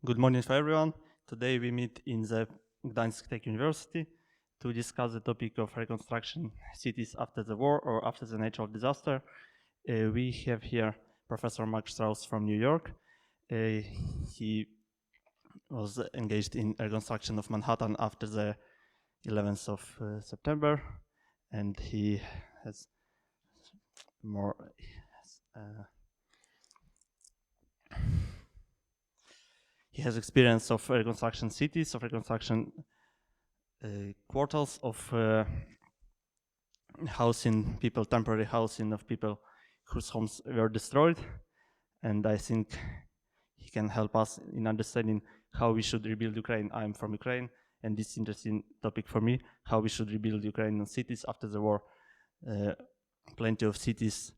Good morning for everyone. Today we meet in the Gdańsk Tech University to discuss the topic of reconstruction cities after the war or after the natural disaster. We have here Professor Strauss from New York. He was engaged in reconstruction of Manhattan after the 11th of September, and he has more he has experience of reconstruction cities, of reconstruction quarters, of housing people, temporary housing of people whose homes were destroyed. And I think he can help us in understanding how we should rebuild Ukraine. I'm from Ukraine, and this is an interesting topic for me, how we should rebuild Ukrainian cities after the war. Plenty of cities,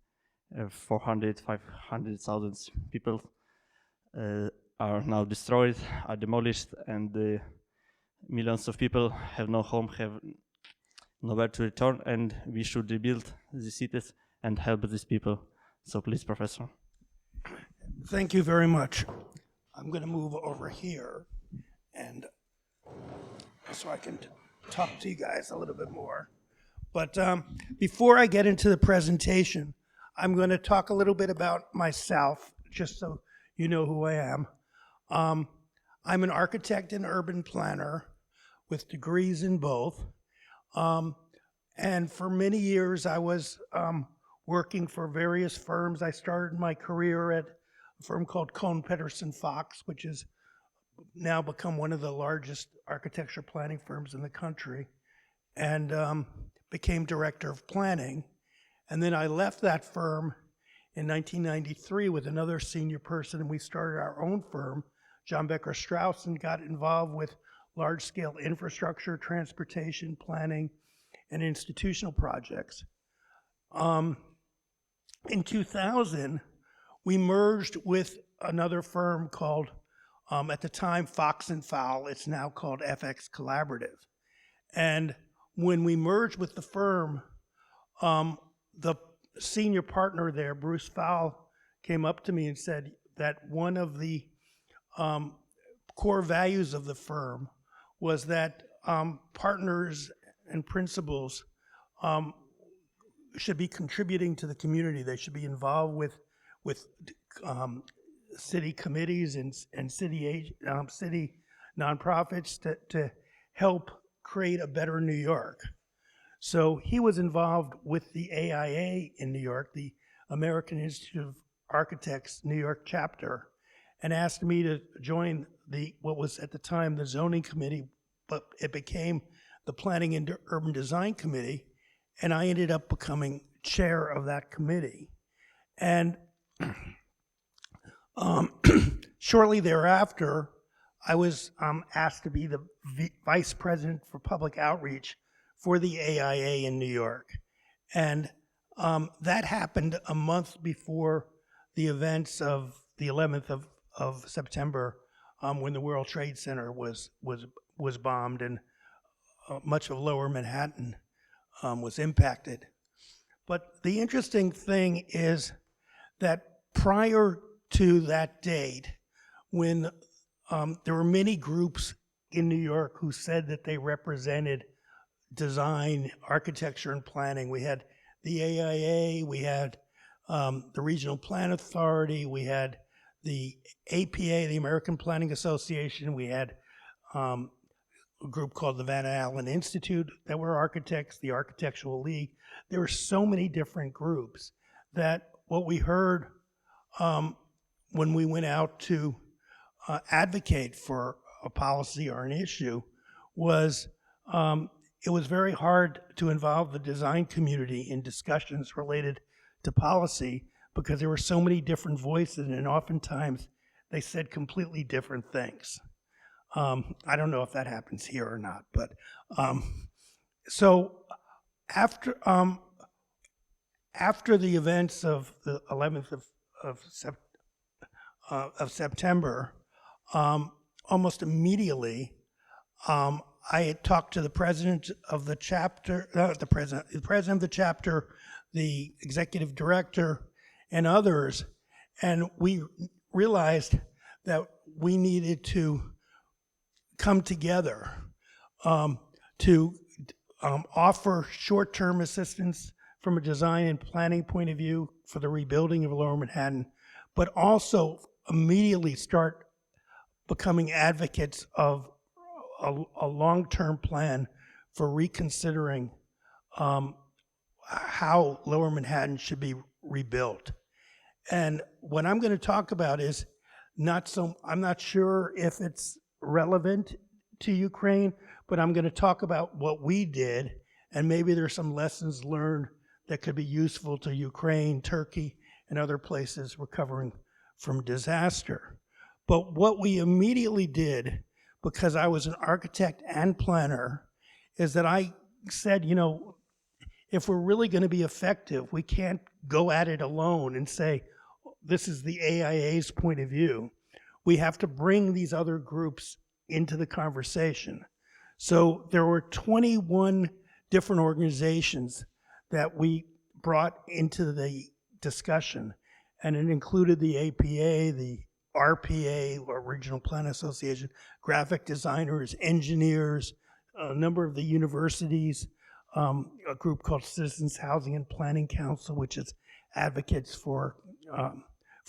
400, 500,000 people are now destroyed, are demolished, and millions of people have no home, have nowhere to return, and we should rebuild the cities and help these people. So please, Professor. Thank you very much. I'm going to move over here, and so I can talk to you guys a little bit more. But before I get into the presentation, I'm going to talk a little bit about myself, just so you know who I am. I'm an architect and urban planner with degrees in both. And for many years, I was working for various firms. I started my career at a firm called Cohn Pedersen Fox, which has now become one of the largest architecture planning firms in the country, and became director of planning. And then I left that firm in 1993 with another senior person, and we started our own firm, John Becker Strauss, and got involved with large-scale infrastructure, transportation, planning, and institutional projects. In 2000, we merged with another firm called, at the time, Fox and Fowl. It's now called FX Collaborative. And when we merged with the firm, the senior partner there, Bruce Fowl, came up to me and said that one of the core values of the firm was that partners and principals should be contributing to the community. They should be involved with city committees and city nonprofits to help create a better New York. So he was involved with the AIA in New York, the American Institute of Architects New York chapter, and asked me to join what was at the time the zoning committee, but it became the Planning and Urban Design Committee, and I ended up becoming chair of that committee. And shortly thereafter, I was asked to be the vice president for public outreach for the AIA in New York. And that happened a month before the events of the 11th of September, when the World Trade Center was bombed and much of lower Manhattan was impacted. But the interesting thing is that prior to that date, when there were many groups in New York who said that they represented design, architecture, and planning. We had the AIA, we had the Regional Plan Authority, we had the APA, the American Planning Association, we had a group called the Van Allen Institute that were architects, the Architectural League. There were so many different groups that what we heard when we went out to advocate for a policy or an issue was it was very hard to involve the design community in discussions related to policy because there were so many different voices, and oftentimes they said completely different things. I don't know if that happens here or not, but so after the events of the 11th of September, almost immediately, I had talked to the president of the chapter, the president of the chapter, the executive director, and others, and we realized that we needed to come together to offer short-term assistance from a design and planning point of view for the rebuilding of Lower Manhattan, but also immediately start becoming advocates of a long-term plan for reconsidering how Lower Manhattan should be rebuilt. And what I'm going to talk about is I'm not sure if it's relevant to Ukraine, but I'm going to talk about what we did, and maybe there's some lessons learned that could be useful to Ukraine, Turkey, and other places recovering from disaster. But what we immediately did, because I was an architect and planner, is that I said, if we're really going to be effective, we can't go at it alone and say, this is the AIA's point of view. We have to bring these other groups into the conversation. So there were 21 different organizations that we brought into the discussion, and it included the APA, the RPA, or Regional Plan Association, graphic designers, engineers, a number of the universities, a group called Citizens Housing and Planning Council, which is advocates for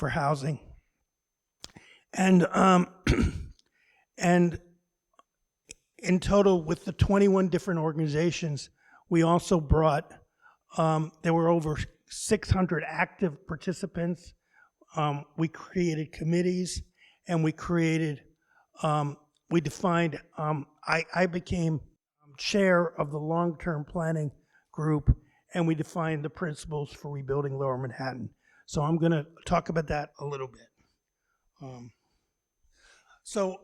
housing, and in total, with the 21 different organizations, we also brought, there were over 600 active participants. We created committees, and we defined, I became chair of the long-term planning group, and we defined the principles for rebuilding Lower Manhattan. So I'm going to talk about that a little bit.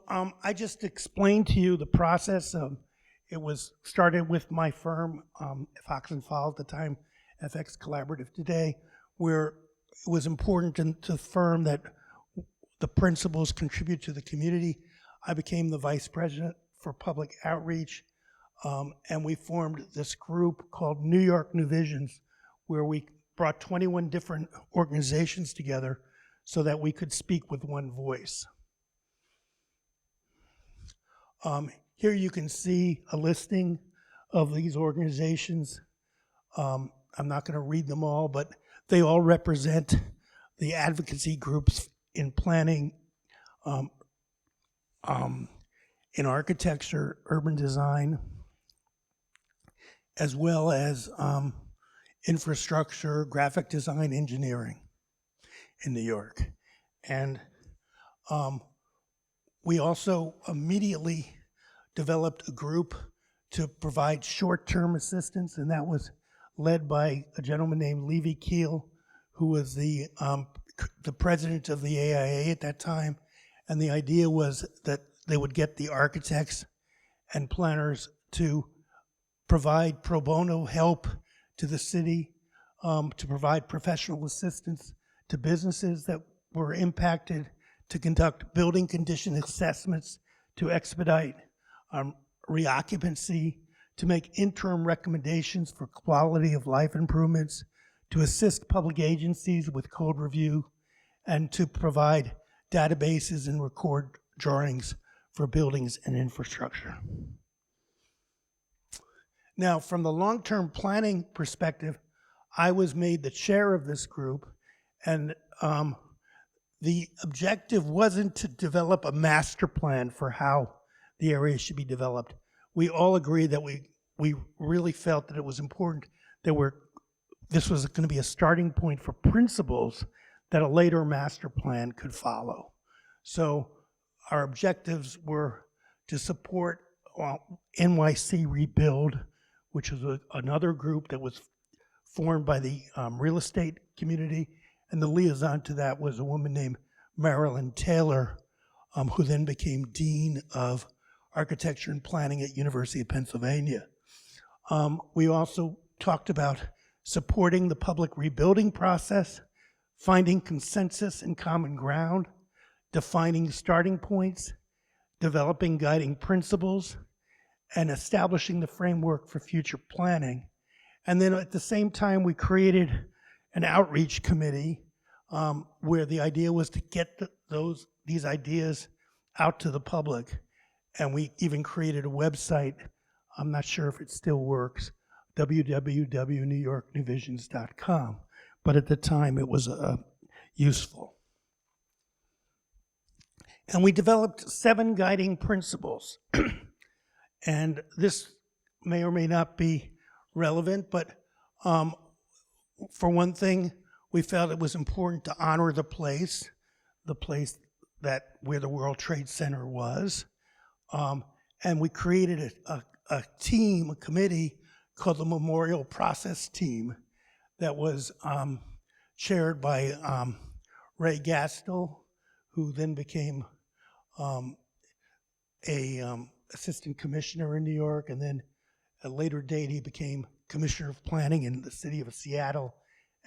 I just explained to you the process. It was started with my firm, Fox & Fowle at the time, FX Collaborative today, where it was important to the firm that the principals contribute to the community. I became the vice president for public outreach, and we formed this group called New York New Visions, where we brought 21 different organizations together so that we could speak with one voice. Here you can see a listing of these organizations. I'm not going to read them all, but they all represent the advocacy groups in planning, in architecture, urban design, as well as infrastructure, graphic design, engineering in New York. And we also immediately developed a group to provide short-term assistance, and that was led by a gentleman named Levy Keel, who was the president of the AIA at that time. And the idea was that they would get the architects and planners to provide pro bono help to the city, to provide professional assistance to businesses that were impacted, to conduct building condition assessments, to expedite reoccupancy, to make interim recommendations for quality of life improvements, to assist public agencies with code review, and to provide databases and record drawings for buildings and infrastructure. Now, from the long-term planning perspective, I was made the chair of this group, and the objective wasn't to develop a master plan for how the area should be developed. We all agreed that we really felt that it was important that this was going to be a starting point for principles that a later master plan could follow. So our objectives were to support NYC Rebuild, which was another group that was formed by the real estate community, and the liaison to that was a woman named Marilyn Taylor, who then became Dean of Architecture and Planning at University of Pennsylvania. We also talked about supporting the public rebuilding process, finding consensus and common ground, defining starting points, developing guiding principles, and establishing the framework for future planning. And then at the same time, we created an outreach committee where the idea was to get these ideas out to the public. And we even created a website. I'm not sure if it still works, www.newyorknewvisions.com. But at the time, it was useful. And we developed 7 guiding principles. And this may or may not be relevant, but for one thing, we felt it was important to honor the place that where the World Trade Center was. And we created a team, a committee called the Memorial Process Team that was chaired by Ray Gastel, who then became assistant commissioner in New York, and then at a later date he became commissioner of planning in the city of Seattle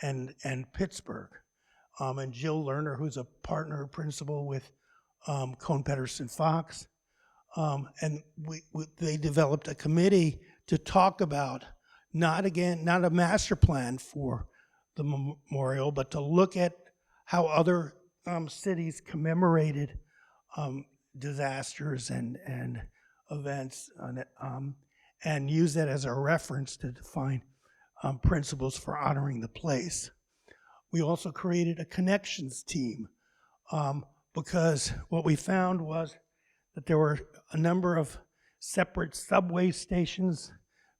and Pittsburgh. And Jill Lerner, who's a partner principal with Cohn Pedersen Fox. And they developed a committee to talk about not a master plan for the memorial, but to look at how other cities commemorated disasters and events, and use that as a reference to define principles for honoring the place. We also created a connections team because what we found was that there were a number of separate subway stations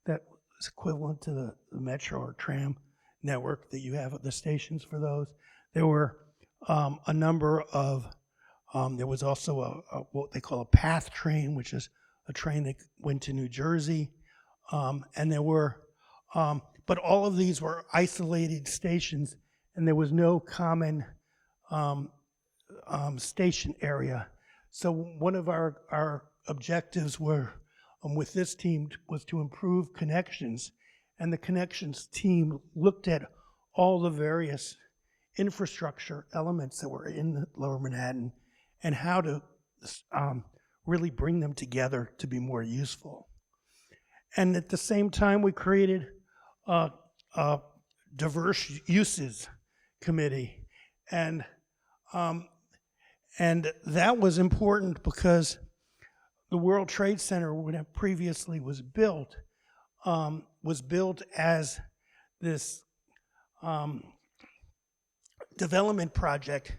that was equivalent to the metro or tram network that you have at the stations for those. There were a number of, there was also what they call a path train, which is a train that went to New Jersey. And there were, but all of these were isolated stations, and there was no common station area. So one of our objectives were with this team was to improve connections, and the connections team looked at all the various infrastructure elements that were in Lower Manhattan and how to really bring them together to be more useful. And at the same time, we created a diverse uses committee, and that was important because the World Trade Center, when it previously was built as this development project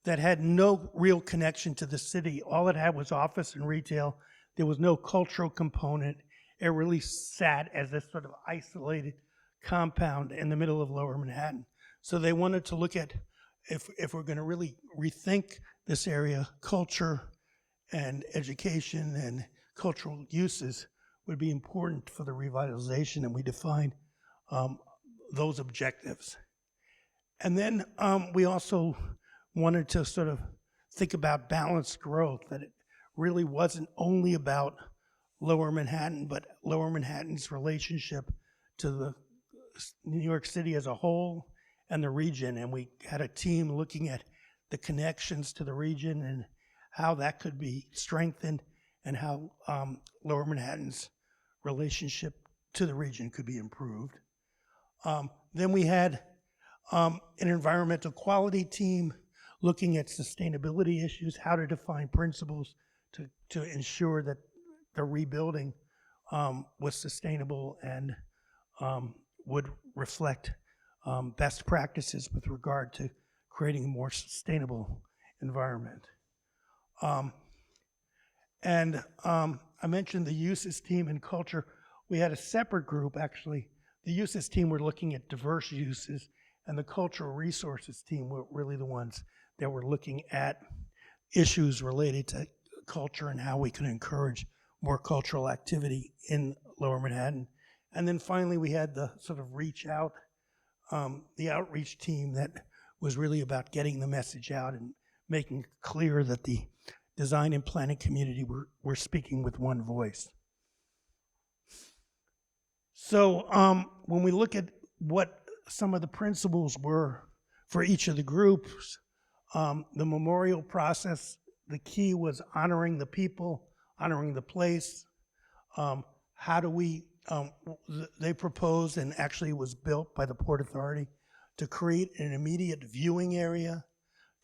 that had no real connection to the city. All it had was office and retail. There was no cultural component. It really sat as this sort of isolated compound in the middle of Lower Manhattan. So they wanted to look at if we're going to really rethink this area, culture and education and cultural uses would be important for the revitalization, and we defined those objectives. And then we also wanted to sort of think about balanced growth, that it really wasn't only about Lower Manhattan, but Lower Manhattan's relationship to the New York City as a whole and the region. And we had a team looking at the connections to the region and how that could be strengthened and how Lower Manhattan's relationship to the region could be improved. Then we had an environmental quality team looking at sustainability issues, how to define principles to ensure that the rebuilding was sustainable and would reflect best practices with regard to creating a more sustainable environment. And I mentioned the uses team and culture. We had a separate group, actually. The uses team were looking at diverse uses, and the cultural resources team were really the ones that were looking at issues related to culture and how we could encourage more cultural activity in Lower Manhattan. And then finally, we had the sort of reach out, the outreach team that was really about getting the message out and making clear that the design and planning community were speaking with one voice. So when we look at what some of the principles were for each of the groups, the memorial process, the key was honoring the people, honoring the place. How do we, they proposed, and actually was built by the Port Authority, to create an immediate viewing area,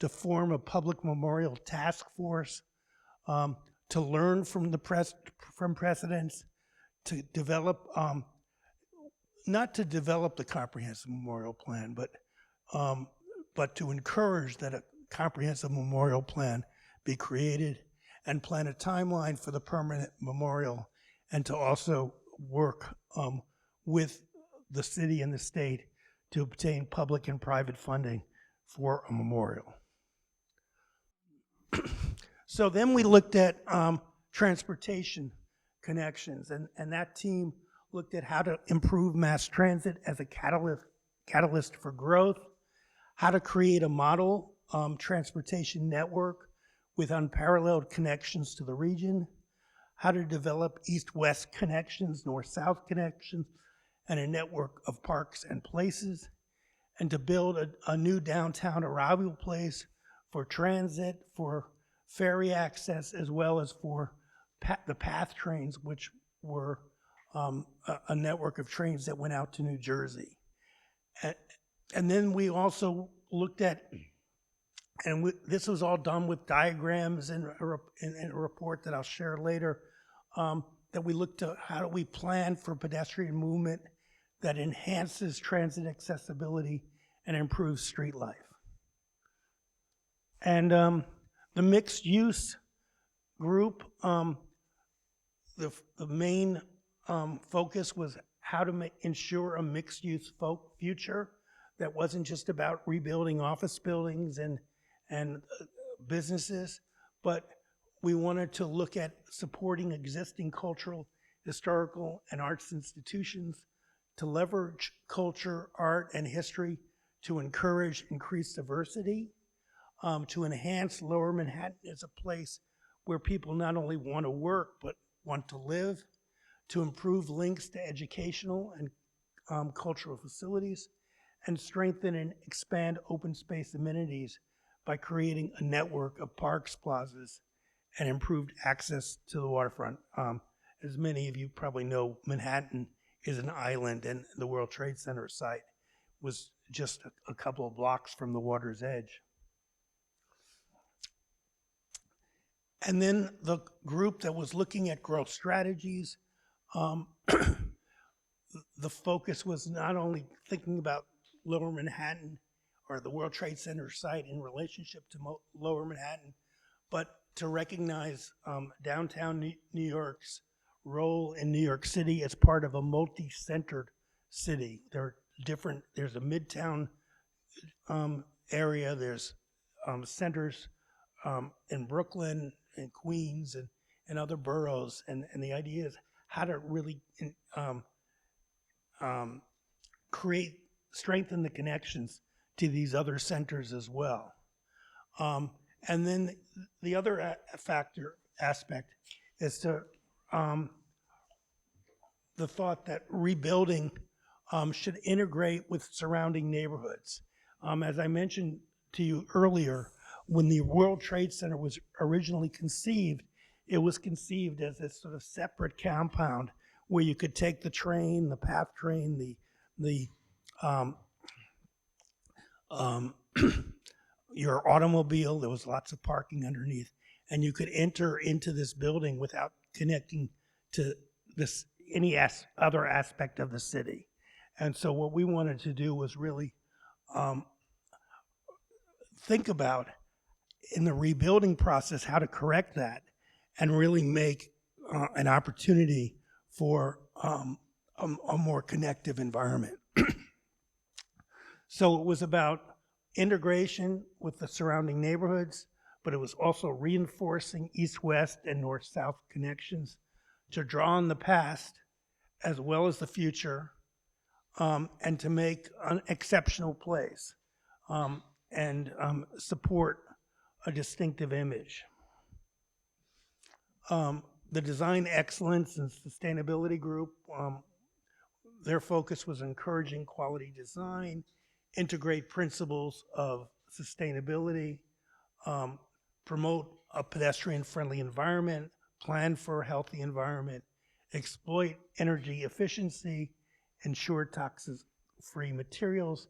to form a public memorial task force, to learn from from precedents, to develop, not to develop the comprehensive memorial plan, but to encourage that a comprehensive memorial plan be created and plan a timeline for the permanent memorial, and to also work with the city and the state to obtain public and private funding for a memorial. So then we looked at transportation connections, and that team looked at how to improve mass transit as a catalyst for growth, how to create a model transportation network with unparalleled connections to the region, how to develop east-west connections, north-south connections, and a network of parks and places, and to build a new downtown arrival place for transit, for ferry access, as well as for the PATH trains, which were a network of trains that went out to New Jersey. And then we also looked at, and this was all done with diagrams in a report that I'll share later, that we looked at how do we plan for pedestrian movement that enhances transit accessibility and improves street life. And the mixed use group, the main focus was how to ensure a mixed use future that wasn't just about rebuilding office buildings and businesses, but we wanted to look at supporting existing cultural, historical, and arts institutions, to leverage culture, art, and history to encourage increased diversity, to enhance Lower Manhattan as a place where people not only want to work, but want to live, to improve links to educational and cultural facilities, and strengthen and expand open space amenities by creating a network of parks, plazas, and improved access to the waterfront. As many of you probably know, Manhattan is an island, and the World Trade Center site was just a couple of blocks from the water's edge. And then the group that was looking at growth strategies, the focus was not only thinking about Lower Manhattan or the World Trade Center site in relationship to Lower Manhattan, but to recognize downtown New York's role in New York City as part of a multi-centered city. There's a midtown area, there's centers in Brooklyn and Queens and other boroughs, and the idea is how to really strengthen the connections to these other centers as well. And then the other aspect is to the thought that rebuilding should integrate with surrounding neighborhoods. As I mentioned to you earlier, when the World Trade Center was originally conceived, it was conceived as this sort of separate compound where you could take the train, the PATH train, your automobile. There was lots of parking underneath, and you could enter into this building without connecting to any other aspect of the city. And so what we wanted to do was really think about, in the rebuilding process, how to correct that and really make an opportunity for a more connective environment. So it was about integration with the surrounding neighborhoods, but it was also reinforcing east-west and north-south connections to draw on the past as well as the future, and to make an exceptional place and support a distinctive image. The Design Excellence and Sustainability Group, their focus was encouraging quality design, integrate principles of sustainability, promote a pedestrian-friendly environment, plan for a healthy environment, exploit energy efficiency, ensure toxic-free materials,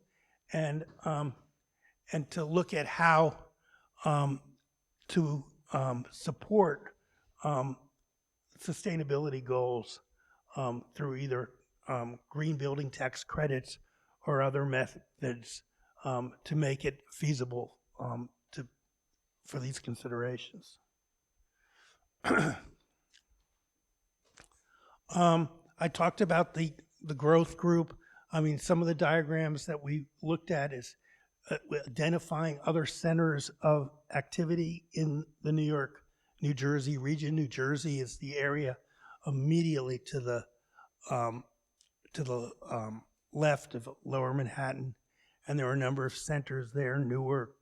and to look at how to support sustainability goals through either green building tax credits or other methods to make it feasible for these considerations. I talked about the growth group. I mean, some of the diagrams that we looked at is identifying other centers of activity in the New York, New Jersey region. New Jersey is the area immediately to the left of Lower Manhattan, and there are a number of centers there: Newark,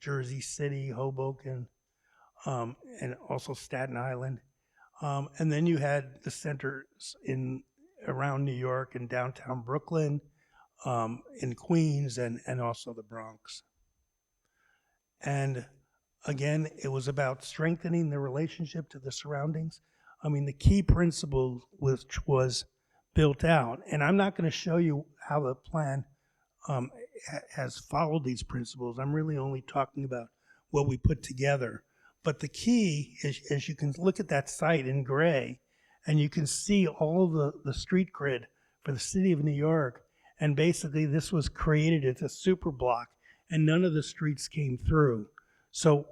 Jersey City, Hoboken, and also Staten Island. And then you had the centers around New York and downtown Brooklyn, in Queens, and also the Bronx. And again, it was about strengthening the relationship to the surroundings. I mean, the key principle which was built out, and I'm not going to show you how the plan has followed these principles. I'm really only talking about what we put together. But the key is you can look at that site in gray, and you can see all the street grid for the city of New York. And basically, this was created as a super block, and none of the streets came through. So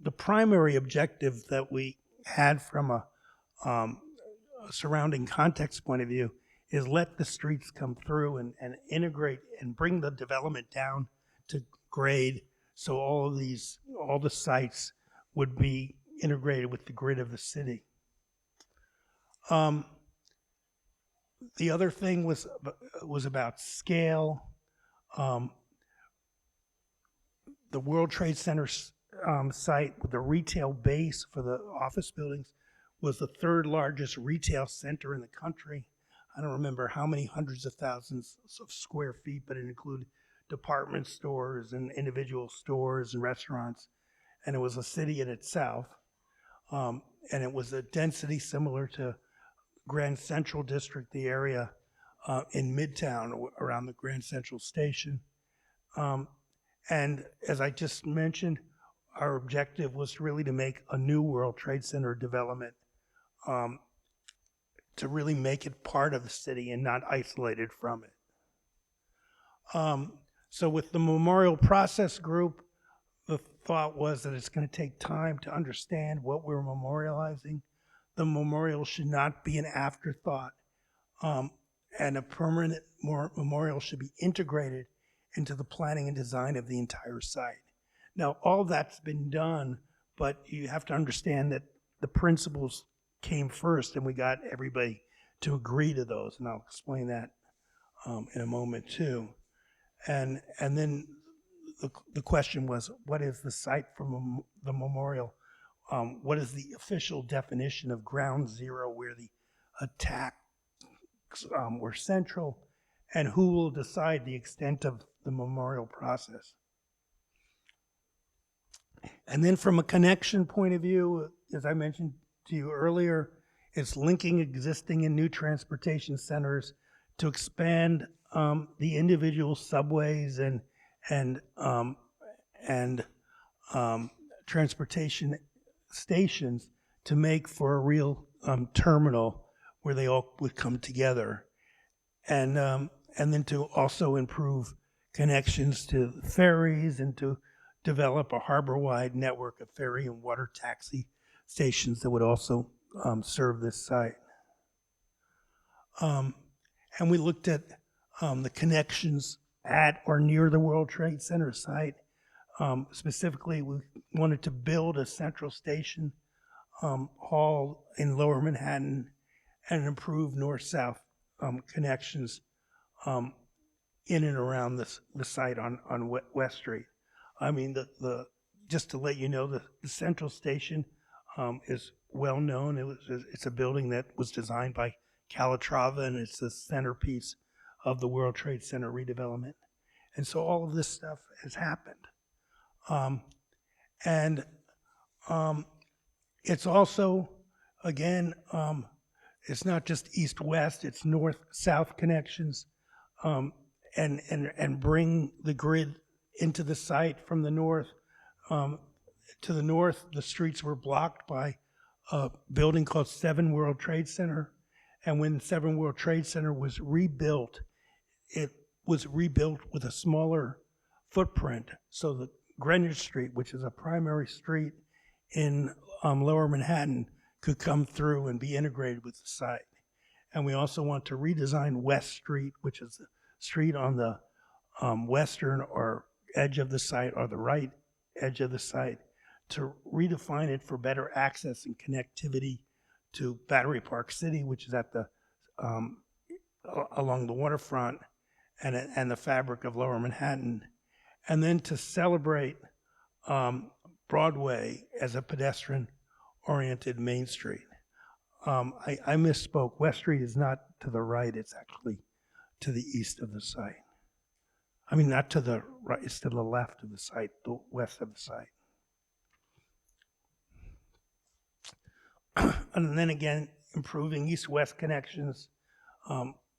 the primary objective that we had from a surrounding context point of view is let the streets come through and integrate and bring the development down to grade, so all the sites would be integrated with the grid of the city. The other thing was about scale. The World Trade Center site with the retail base for the office buildings was the third largest retail center in the country. I don't remember how many hundreds of thousands of square feet, but it included department stores and individual stores and restaurants. And it was a city in itself. And it was a density similar to Grand Central District, the area in Midtown around the Grand Central Station. And as I just mentioned, our objective was really to make a new World Trade Center development, to really make it part of the city and not isolated from it. So with the memorial process group, the thought was that it's going to take time to understand what we're memorializing. The memorial should not be an afterthought, and a permanent memorial should be integrated into the planning and design of the entire site. Now, all that's been done, but you have to understand that the principles came first, and we got everybody to agree to those, and I'll explain that in a moment too. And then the question was, what is the site for the memorial? What is the official definition of ground zero where the attacks were central, and who will decide the extent of the memorial process? And then from a connection point of view, as I mentioned to you earlier, it's linking existing and new transportation centers to expand the individual subways and transportation stations to make for a real terminal where they all would come together, and then to also improve connections to ferries and to develop a harbor-wide network of ferry and water taxi stations that would also serve this site. And we looked at the connections at or near the World Trade Center site. Specifically, we wanted to build a central station hall in Lower Manhattan and improve north-south connections in and around the site on West Street. I mean, just to let you know, the central station is well known. It's a building that was designed by Calatrava, and it's the centerpiece of the World Trade Center redevelopment. And so all of this stuff has happened. It's also, again, it's not just east-west, it's north-south connections, and bring the grid into the site from the north. to the north, the streets were blocked by a building called 7 World Trade Center. And when 7 World Trade Center was rebuilt, it was rebuilt with a smaller footprint. So the Greenwich Street, which is a primary street in Lower Manhattan, could come through and be integrated with the site. And we also want to redesign West Street, which is the street on the western or edge of the site, or the right edge of the site, to redefine it for better access and connectivity to Battery Park City, which is at the along the waterfront and the fabric of Lower Manhattan, and then to celebrate Broadway as a pedestrian-oriented Main Street. I misspoke. West Street is not to the right; it's actually to the east of the site. I mean, not to the right; it's to the left of the site, the west of the site. And then again, improving east-west connections.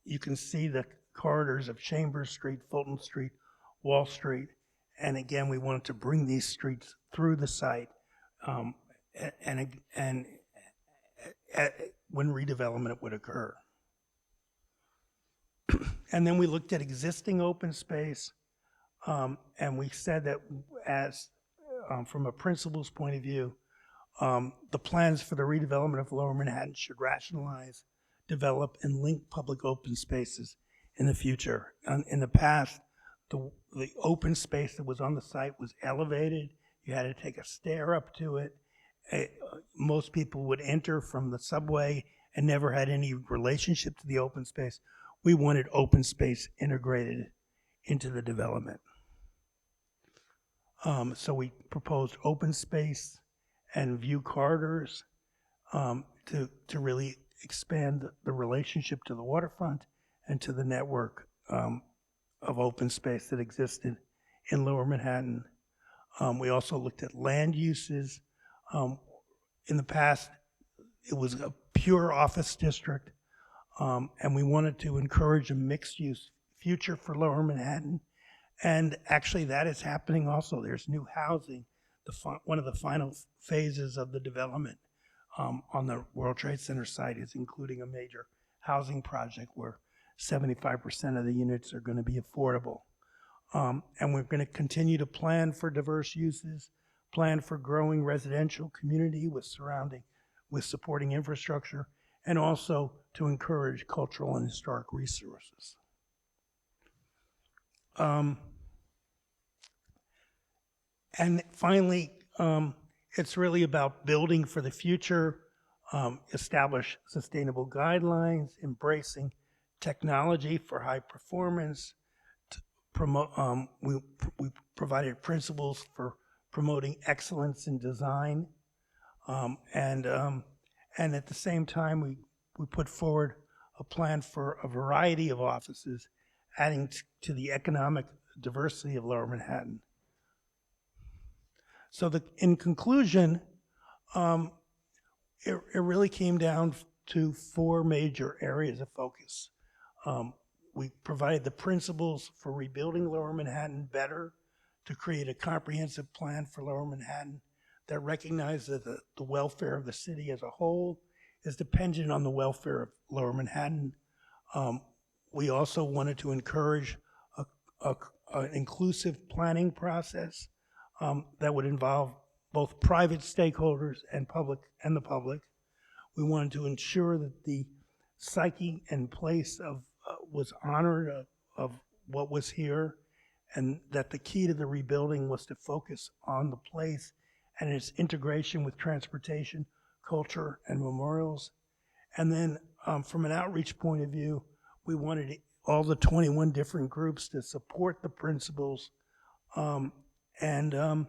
You can see the corridors of Chambers Street, Fulton Street, Wall Street, and again, we wanted to bring these streets through the site, and when redevelopment would occur. And then we looked at existing open space, and we said that as from a principles point of view, the plans for the redevelopment of Lower Manhattan should rationalize, develop, and link public open spaces in the future. In the past, the open space that was on the site was elevated. You had to take a stair up to it. Most people would enter from the subway and never had any relationship to the open space. We wanted open space integrated into the development. So we proposed open space and view corridors to really expand the relationship to the waterfront and to the network of open space that existed in Lower Manhattan. We also looked at land uses. In the past, it was a pure office district, and we wanted to encourage a mixed-use future for Lower Manhattan. And actually, that is happening also. There's new housing. One of the final phases of the development on the World Trade Center site is including a major housing project where 75% of the units are going to be affordable. And we're going to continue to plan for diverse uses, plan for growing residential community with supporting infrastructure, and also to encourage cultural and historic resources. And finally, it's really about building for the future, establish sustainable guidelines, embracing technology for high performance, to promote, we provided principles for promoting excellence in design, and at the same time, we put forward a plan for a variety of offices, adding to the economic diversity of Lower Manhattan. So in conclusion, it really came down to 4 major areas of focus. We provided the principles for rebuilding Lower Manhattan better, to create a comprehensive plan for Lower Manhattan that recognizes that the welfare of the city as a whole is dependent on the welfare of Lower Manhattan. We also wanted to encourage an inclusive planning process that would involve both private stakeholders and the public. We wanted to ensure that the psyche and place was honored of what was here, and that the key to the rebuilding was to focus on the place and its integration with transportation, culture, and memorials. And then from an outreach point of view, we wanted all the 21 different groups to support the principles and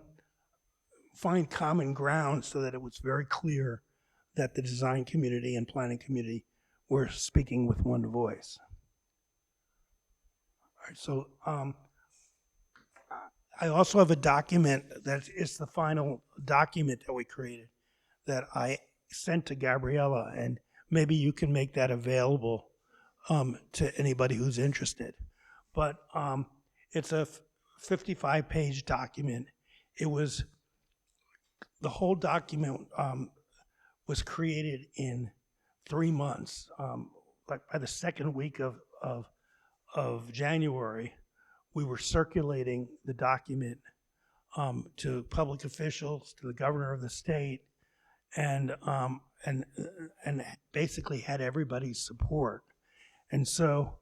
find common ground so that it was very clear that the design community and planning community were speaking with one voice. All right, so I also have a document that is the final document that we created that I sent to Gabriela, and maybe you can make that available to anybody who's interested. But it's a 55-page document. It was the whole document was created in 3 months. Like by the second week of January, we were circulating the document to public officials, to the governor of the state, and basically had everybody's support. And so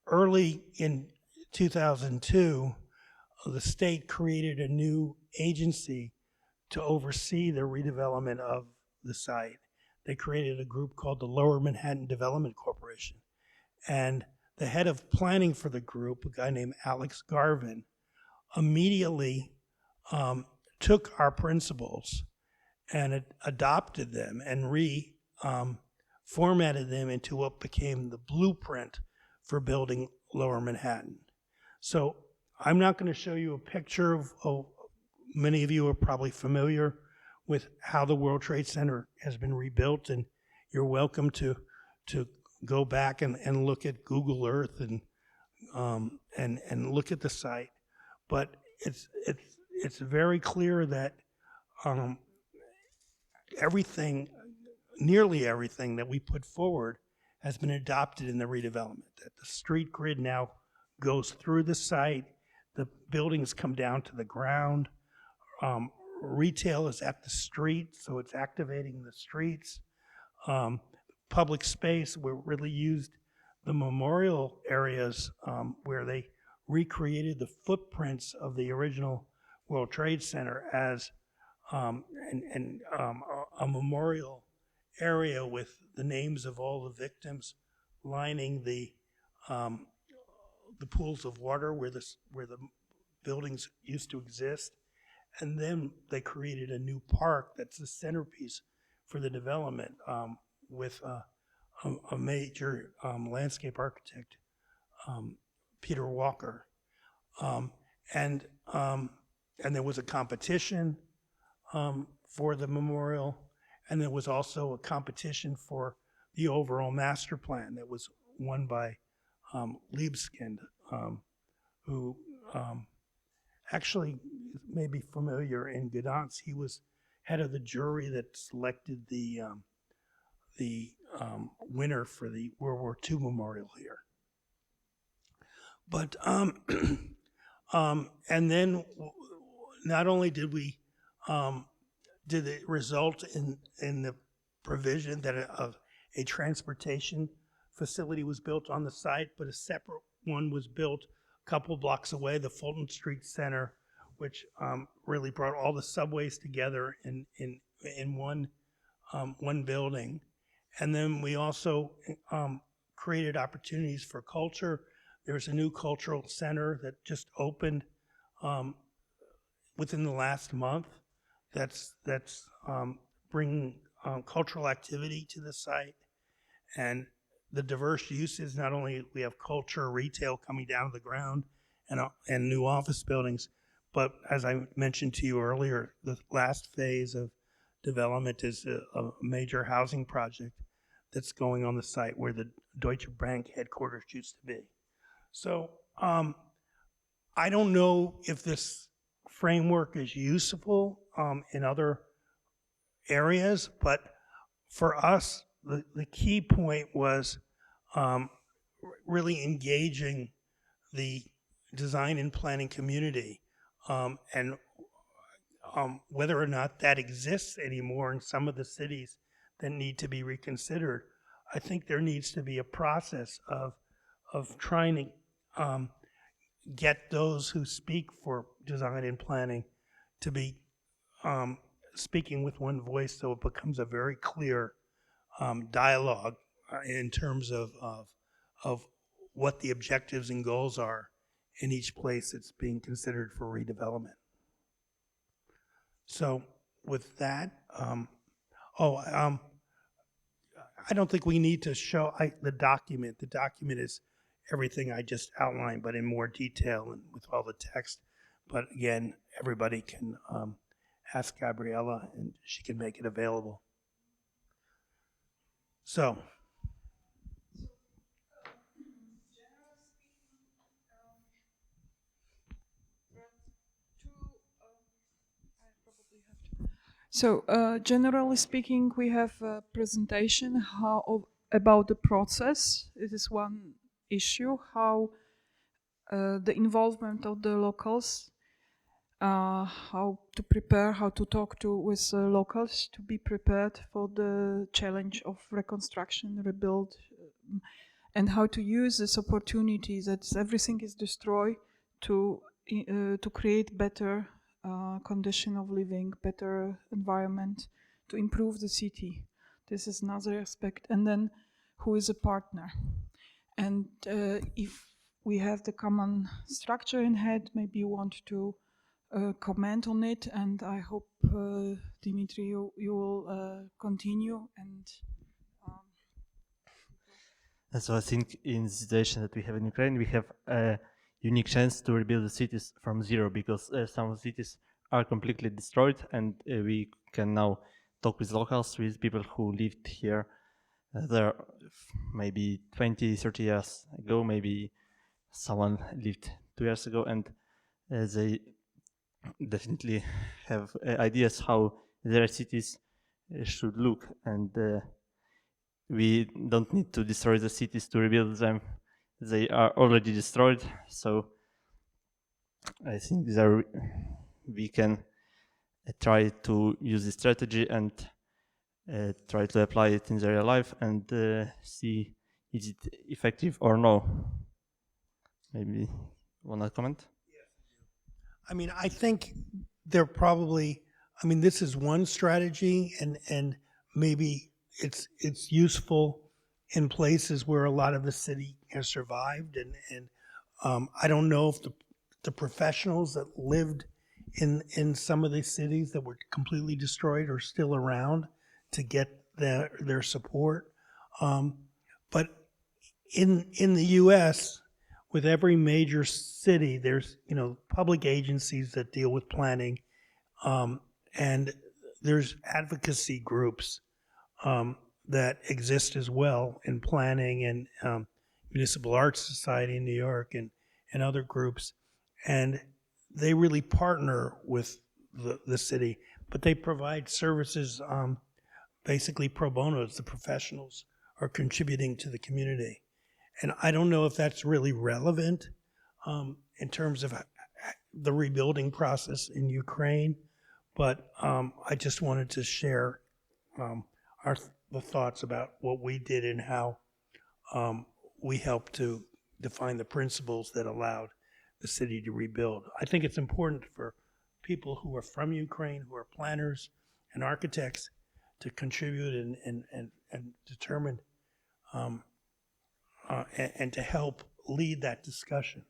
early in 2002, the state created a new agency to oversee the redevelopment of the site. They created a group called the Lower Manhattan Development Corporation. And the head of planning for the group, a guy named Alex Garvin, immediately took our principles and adopted them and formatted them into what became the blueprint for building Lower Manhattan. So I'm not going to show you a picture of many of you are probably familiar with how the World Trade Center has been rebuilt, and you're welcome to go back and look at Google Earth and look at the site. But it's very clear that nearly everything that we put forward has been adopted in the redevelopment. That the street grid now goes through the site, the buildings come down to the ground, retail is at the street, so it's activating the streets. Public space, we really used the memorial areas where they recreated the footprints of the original World Trade Center as a memorial area with the names of all the victims lining the pools of water where the buildings used to exist. And then they created a new park that's the centerpiece for the development with a major landscape architect, Peter Walker. And there was a competition for the memorial, and there was also a competition for the overall master plan that was won by Libeskind, who actually may be familiar in Gdansk. He was head of the jury that selected the winner for the World War II memorial here. But and then not only did it result in the provision that a transportation facility was built on the site, but a separate one was built a couple blocks away, the Fulton Street Center, which really brought all the subways together in one building. And then we also created opportunities for culture. There's a new cultural center that just opened within the last month that's bringing cultural activity to the site. And the diverse uses, not only we have culture, retail coming down to the ground and new office buildings, but as I mentioned to you earlier, the last phase of development is a major housing project that's going on the site where the Deutsche Bank headquarters used to be. So I don't know if this framework is useful in other areas, but for us, the key point was really engaging the design and planning community, and whether or not that exists anymore in some of the cities that need to be reconsidered. I think there needs to be a process of trying to get those who speak for design and planning to be speaking with one voice, so it becomes a very clear dialogue in terms of what the objectives and goals are in each place that's being considered for redevelopment. So with that, I don't think we need to show the document. The document is everything I just outlined, but in more detail and with all the text. But again, everybody can ask Gabriela, and she can make it available. So. So, generally speaking, we have a presentation about the process. It is one issue, how the involvement of the locals, how to prepare, how to talk with locals to be prepared for the challenge of reconstruction, rebuild, and how to use this opportunity that everything is destroyed to create better condition of living, better environment, to improve the city. This is another aspect. And then who is a partner? And if we have the common structure in head, maybe you want to comment on it, and I hope, Dimitri, you will continue. And so I think in the situation that we have in Ukraine, we have a unique chance to rebuild the cities from zero, because some cities are completely destroyed, and we can now talk with locals, with people who lived here there maybe 20, 30 years ago, maybe someone lived 2 years ago, and they definitely have ideas how their cities should look, and we don't need to destroy the cities to rebuild them. They are already destroyed, so I think there we can try to use this strategy and try to apply it in their real life and see is it effective or no. Maybe wanna comment? I mean, I think they're probably, I mean, this is one strategy, and maybe it's useful in places where a lot of the city has survived, and I don't know if the professionals that lived in some of these cities that were completely destroyed are still around to get their support. But in the U.S., with every major city, there's public agencies that deal with planning, and there's advocacy groups that exist as well in planning, and Municipal Arts Society in New York, and other groups, and they really partner with the city, but they provide services basically pro bono. The professionals are contributing to the community. And I don't know if that's really relevant in terms of the rebuilding process in Ukraine, but I just wanted to share the thoughts about what we did and how we helped to define the principles that allowed the city to rebuild. I think it's important for people who are from Ukraine, who are planners and architects, to contribute and determine and to help lead that discussion.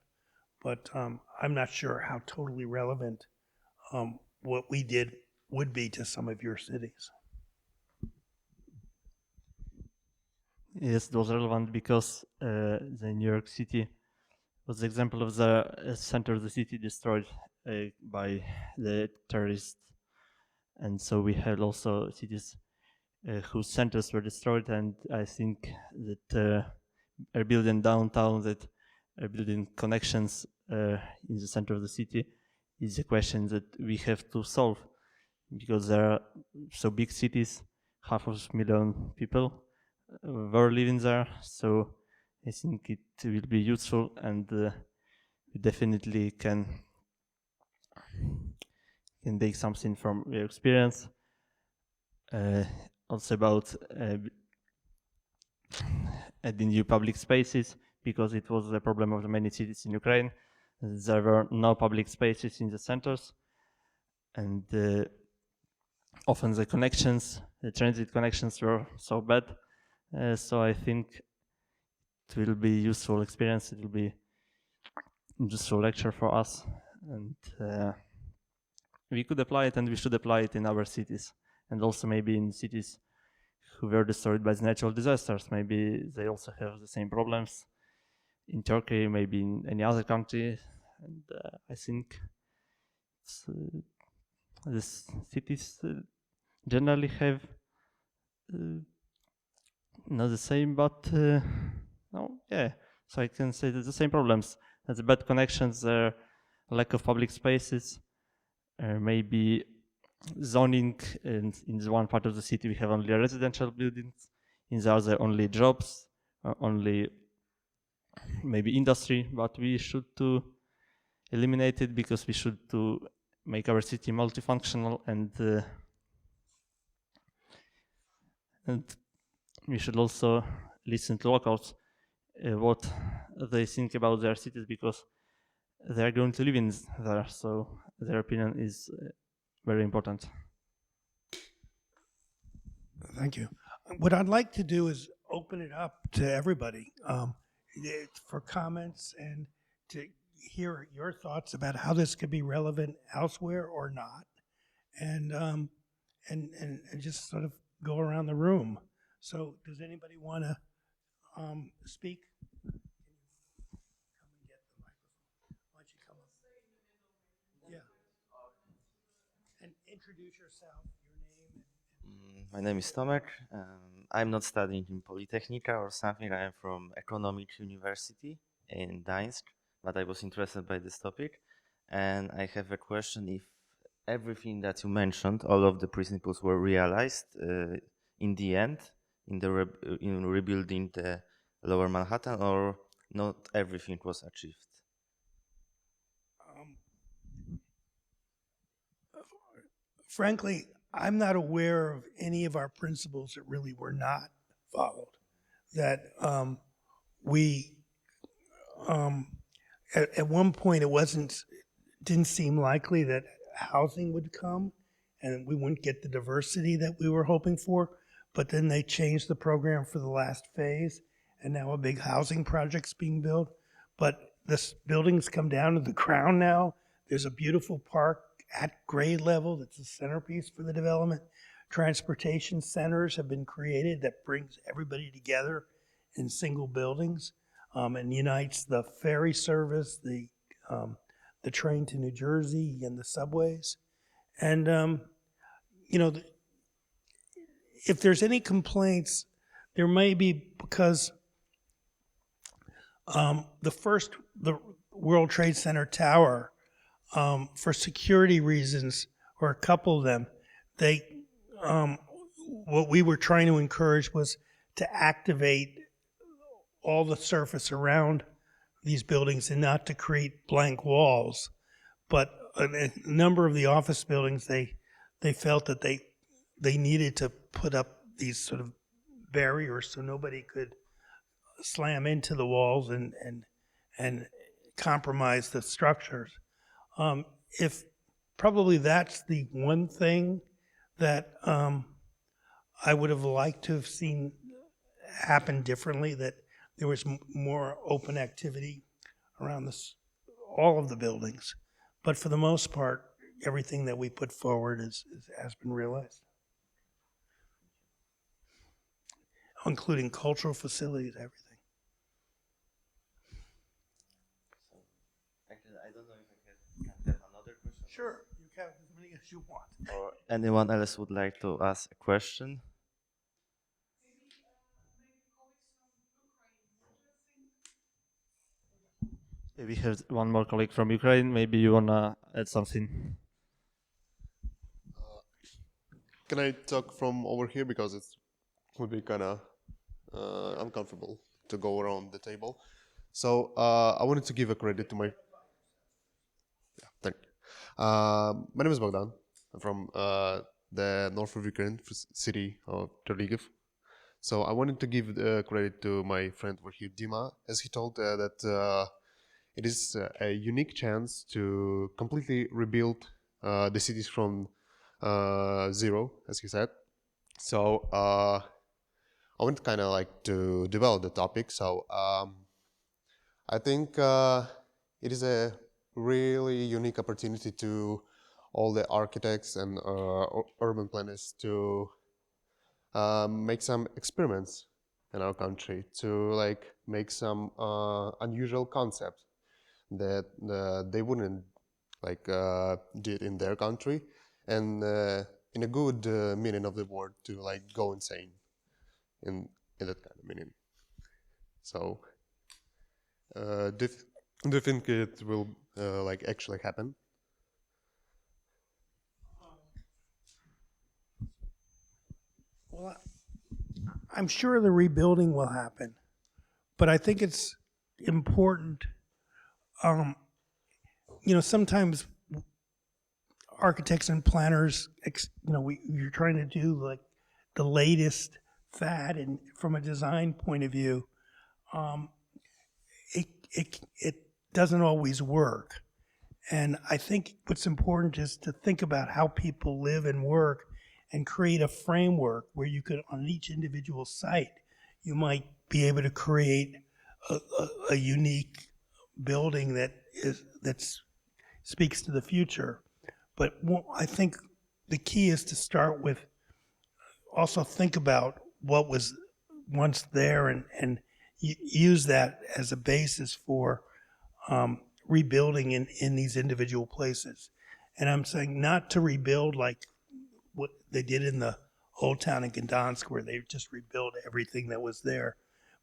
But I'm not sure how totally relevant what we did would be to some of your cities. Yes, it was relevant because the New York City was the example of the center of the city destroyed by the terrorists. And so we had also cities whose centers were destroyed, and I think that rebuilding downtown, that rebuilding connections in the center of the city is a question that we have to solve, because there are so big cities, 500,000 people were living there, so I think it will be useful, and we definitely can take something from your experience. Also about adding new public spaces, because it was the problem of the many cities in Ukraine. There were no public spaces in the centers, and often the connections, the transit connections, were so bad. So I think it will be useful experience. It will be useful lecture for us, and we could apply it, and we should apply it in our cities, and also maybe in cities who were destroyed by the natural disasters. Maybe they also have the same problems in Turkey, maybe in any other country. And I think these cities generally have not the same, but no, yeah. So I can say that the same problems. There's bad connections, lack of public spaces, maybe zoning, and in the one part of the city we have only residential buildings, in the other only jobs, only maybe industry, but we should to eliminate it because we should to make our city multifunctional, and we should also listen to locals, what they think about their cities, because they are going to live in there, so their opinion is very important. Thank you. What I'd like to do is open it up to everybody for comments and to hear your thoughts about how this could be relevant elsewhere or not, and just sort of go around the room. So, does anybody want to speak? Come and get the microphone. Why don't you come up? Yeah. And introduce yourself, your name. My name is Tomek. I'm not studying in Polytechnica or something. I am from Economic University in Gdańsk, but I was interested by this topic. And I have a question: if everything that you mentioned, all of the principles were realized in the end, in rebuilding the Lower Manhattan, or not everything was achieved? Frankly, I'm not aware of any of our principles that really were not followed. That at one point it didn't seem likely that housing would come and we wouldn't get the diversity that we were hoping for. But then they changed the program for the last phase, and now a big housing project's being built. But the buildings come down to the ground now. There's a beautiful park at grade level that's the centerpiece for the development. Transportation centers have been created that brings everybody together in single buildings and unites the ferry service, the train to New Jersey, and the subways. And if there's any complaints, there may be because the World Trade Center tower, for security reasons, or a couple of them, what we were trying to encourage was to activate all the surface around these buildings and not to create blank walls. But a number of the office buildings, they felt that they needed to put up these sort of barriers so nobody could slam into the walls and compromise the structures. If probably that's the one thing that I would have liked to have seen happen differently, that there was more open activity around all of the buildings. But for the most part, everything that we put forward has been realized, including cultural facilities, everything. Actually, I don't know if I can have another question. Sure, you can have as many as you want. Or anyone else would like to ask a question? We have one more colleague from Ukraine. Maybe you wanna add something? Can I talk from over here, because it would be kind of uncomfortable to go around the table. So I wanted to give a credit to my. Yeah, thank you. My name is Bogdan. I'm from the north of Ukraine, city of Terligiv. So I wanted to give credit to my friend over here, Dima, as he told that it is a unique chance to completely rebuild the cities from zero, as he said. So I want kind of like to develop the topic. So I think it is a really unique opportunity to all the architects and urban planners to make some experiments in our country, to like make some unusual concepts that they wouldn't like did in their country, and in a good meaning of the word, to like go insane in that kind of meaning. So do you think it will like actually happen? Well, I'm sure the rebuilding will happen, but I think it's important. Sometimes architects and planners, you're trying to do like the latest fad, and from a design point of view, it doesn't always work. And I think what's important is to think about how people live and work and create a framework where you could, on each individual site, you might be able to create a unique building that speaks to the future. But I think the key is to start with, also think about what was once there and use that as a basis for rebuilding in these individual places. And I'm saying not to rebuild like what they did in the Old Town in Gdansk, where they just rebuilt everything that was there,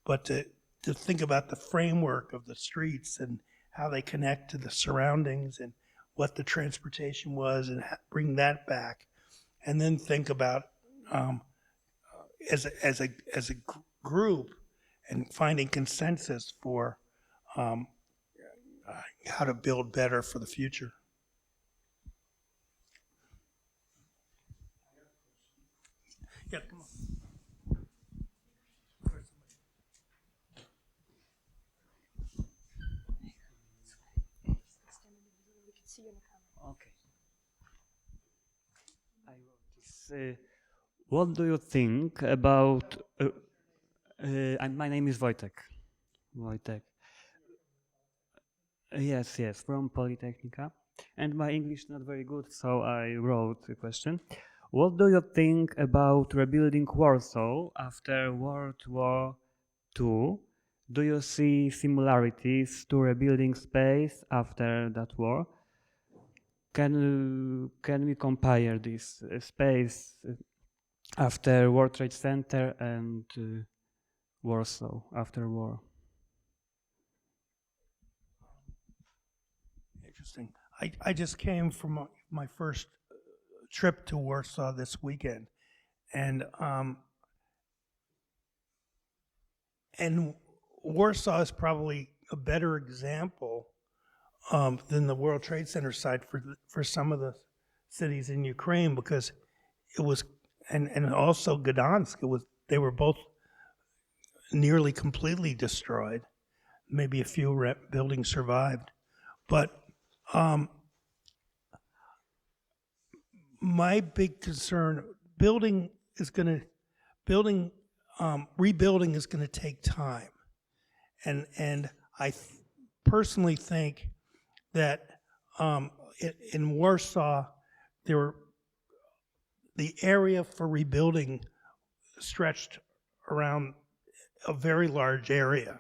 but to think about the framework of the streets and how they connect to the surroundings and what the transportation was, and bring that back, and then think about as a group and finding consensus for how to build better for the future. Yeah, come on. Okay. I wrote this. What do you think about? My name is Wojtek. Wojtek. Yes, from Polytechnica, and my English not very good, so I wrote a question. What do you think about rebuilding Warsaw after World War II? Do you see similarities to rebuilding space after that war? Can we compare this space after World Trade Center and Warsaw after war? Interesting. I just came from my first trip to Warsaw this weekend, and Warsaw is probably a better example than the World Trade Center site for some of the cities in Ukraine, because it was, and also Gdansk, they were both nearly completely destroyed. Maybe a few buildings survived, but my big concern, rebuilding is going to take time, and I personally think that in Warsaw, the area for rebuilding stretched around a very large area,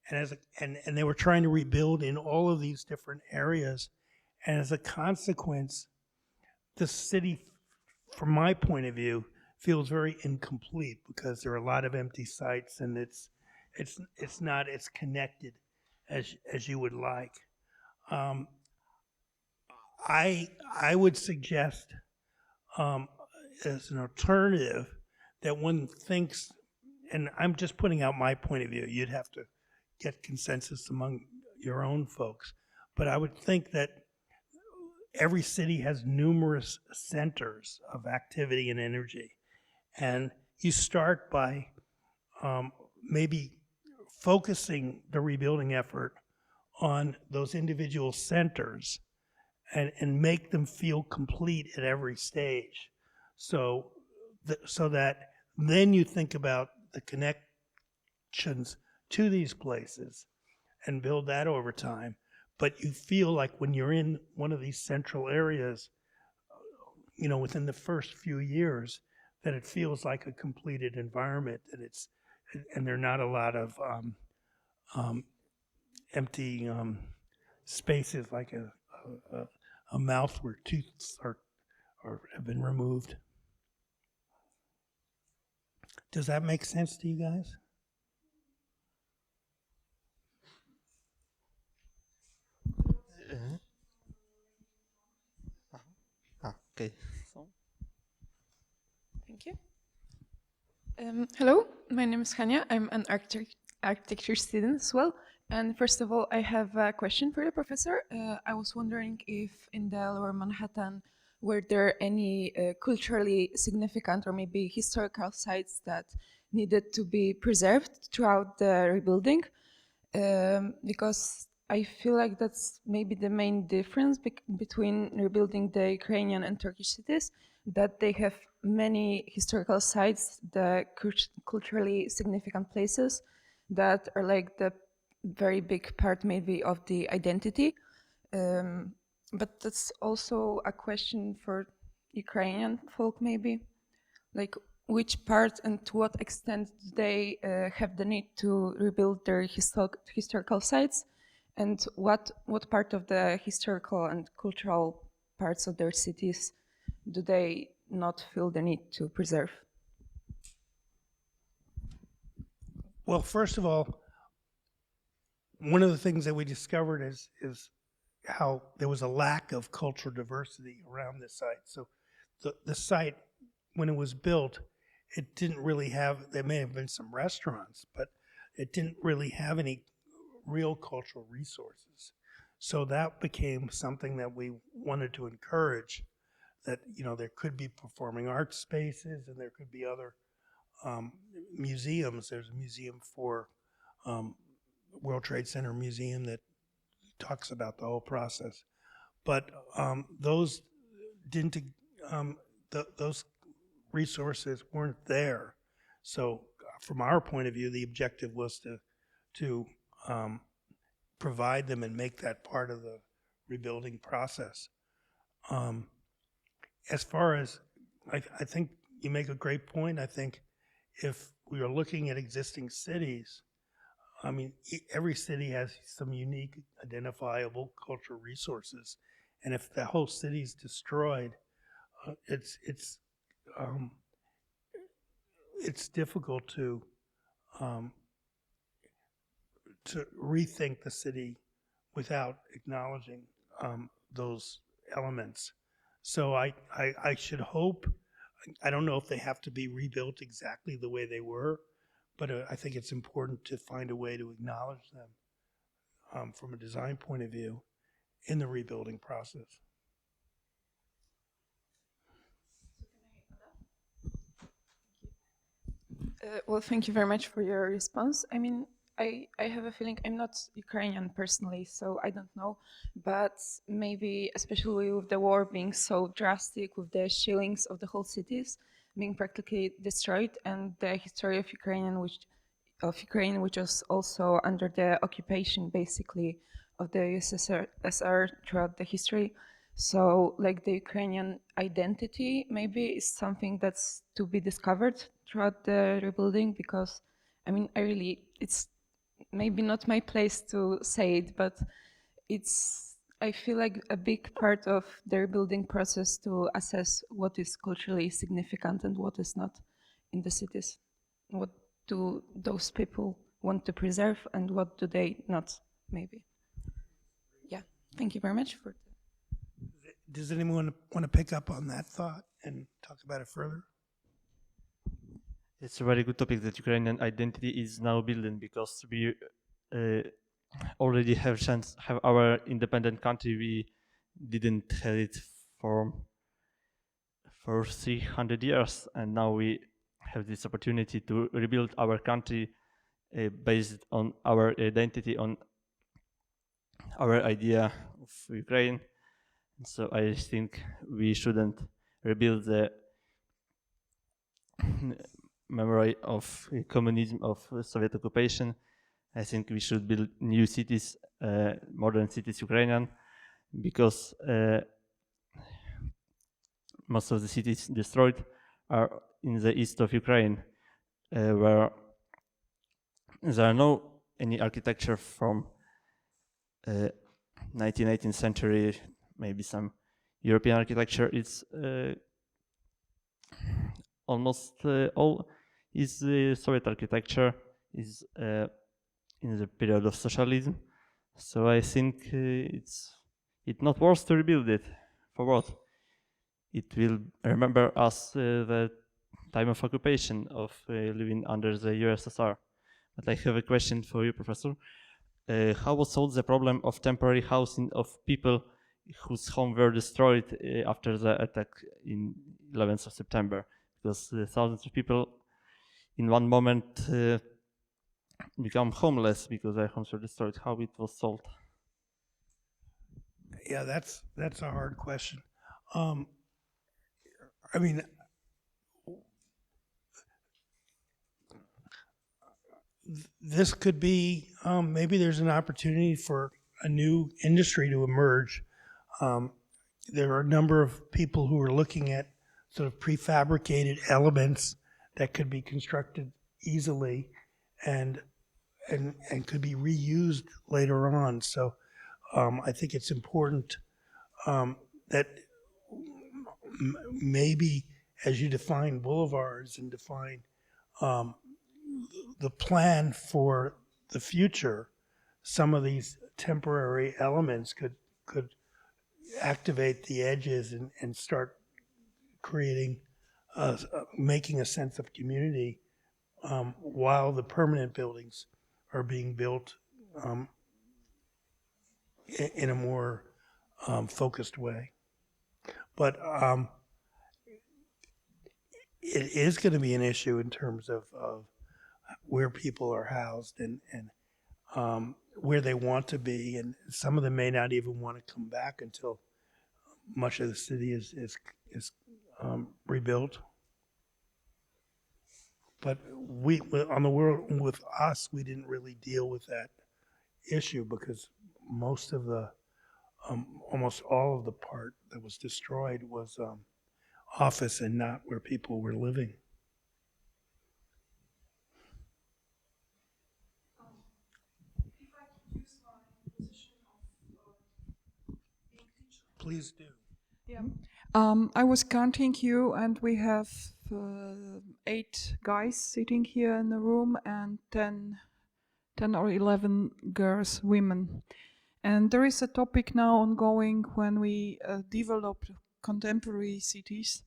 and they were trying to rebuild in all of these different areas, and as a consequence, the city, from my point of view, feels very incomplete because there are a lot of empty sites, and it's not as connected as you would like. I would suggest as an alternative that one thinks, and I'm just putting out my point of view, you'd have to get consensus among your own folks, but I would think that every city has numerous centers of activity and energy, and you start by maybe focusing the rebuilding effort on those individual centers and make them feel complete at every stage, so that then you think about the connections to these places and build that over time. But you feel like when you're in one of these central areas, within the first few years, that it feels like a completed environment, and there are not a lot of empty spaces, like a mouth where teeth are have been removed. Does that make sense to you guys? Okay. So, Thank you. Hello, my name is Hania. I'm an architecture student as well. And first of all, I have a question for the professor. I was wondering if in the Lower Manhattan, were there any culturally significant or maybe historical sites that needed to be preserved throughout the rebuilding? Because I feel like that's maybe the main difference between rebuilding the Ukrainian and Turkish cities, that they have many historical sites, the culturally significant places that are like the very big part maybe of the identity. But that's also a question for Ukrainian folk maybe, like which part and to what extent do they have the need to rebuild their historical sites, and what part of the historical and cultural parts of their cities do they not feel the need to preserve? Well, first of all, one of the things that we discovered is how there was a lack of cultural diversity around this site. So the site, when it was built, it didn't really have, there may have been some restaurants, but it didn't really have any real cultural resources. So that became something that we wanted to encourage, that, you know, there could be performing arts spaces and there could be other museums. There's a museum for World Trade Center Museum that talks about the whole process. But those didn't, those resources weren't there. So from our point of view, the objective was to provide them and make that part of the rebuilding process. As far as, I think you make a great point. I think if we are looking at existing cities, I mean, every city has some unique, identifiable cultural resources, and if the whole city is destroyed, it's difficult to rethink the city without acknowledging those elements. So I should hope, I don't know if they have to be rebuilt exactly the way they were, but I think it's important to find a way to acknowledge them from a design point of view in the rebuilding process. Well, thank you very much for your response. I mean, I have a feeling, I'm not Ukrainian personally, so I don't know, but maybe especially with the war being so drastic, with the shillings of the whole cities being practically destroyed, and the history of Ukraine, which was also under the occupation basically of the USSR throughout the history. So like the Ukrainian identity maybe is something that's to be discovered throughout the rebuilding, because I mean, it's maybe not my place to say it, but I feel like a big part of the rebuilding process to assess what is culturally significant and what is not in the cities. What do those people want to preserve and what do they not, maybe. Yeah, thank you very much for that. Does anyone want to pick up on that thought and talk about it further? It's a very good topic that Ukrainian identity is now building, because we already have our independent country. We didn't have it for 300 years, and now we have this opportunity to rebuild our country based on our identity, on our idea of Ukraine. So I think we shouldn't rebuild the memory of communism, of Soviet occupation. I think we should build new cities, modern cities, Ukrainian, because most of the cities destroyed are in the east of Ukraine, where there are no any architecture from 19th century, maybe some European architecture. It's almost all is Soviet architecture, is in the period of socialism. So I think it's not worth to rebuild it. For what? It will remember us the time of occupation of living under the USSR. But I have a question for you, Professor. How was solved the problem of temporary housing of people whose homes were destroyed after the attack in 11th of September? Because thousands of people in one moment become homeless because their homes were destroyed. How it was solved? Yeah, that's a hard question. I mean, this could be, maybe there's an opportunity for a new industry to emerge. There are a number of people who are looking at sort of prefabricated elements that could be constructed easily and could be reused later on. So I think it's important that maybe as you define boulevards and define the plan for the future, some of these temporary elements could activate the edges and start creating, making a sense of community while the permanent buildings are being built in a more focused way. But it is going to be an issue in terms of where people are housed and where they want to be, and some of them may not even want to come back until much of the city is rebuilt. But we on the world with us, we didn't really deal with that issue because most of the almost all of the part that was destroyed was office and not where people were living. Please do. Yeah. I was counting you, and we have 8 guys sitting here in the room and 10 or 11 girls, women. And there is a topic now ongoing when we develop contemporary cities,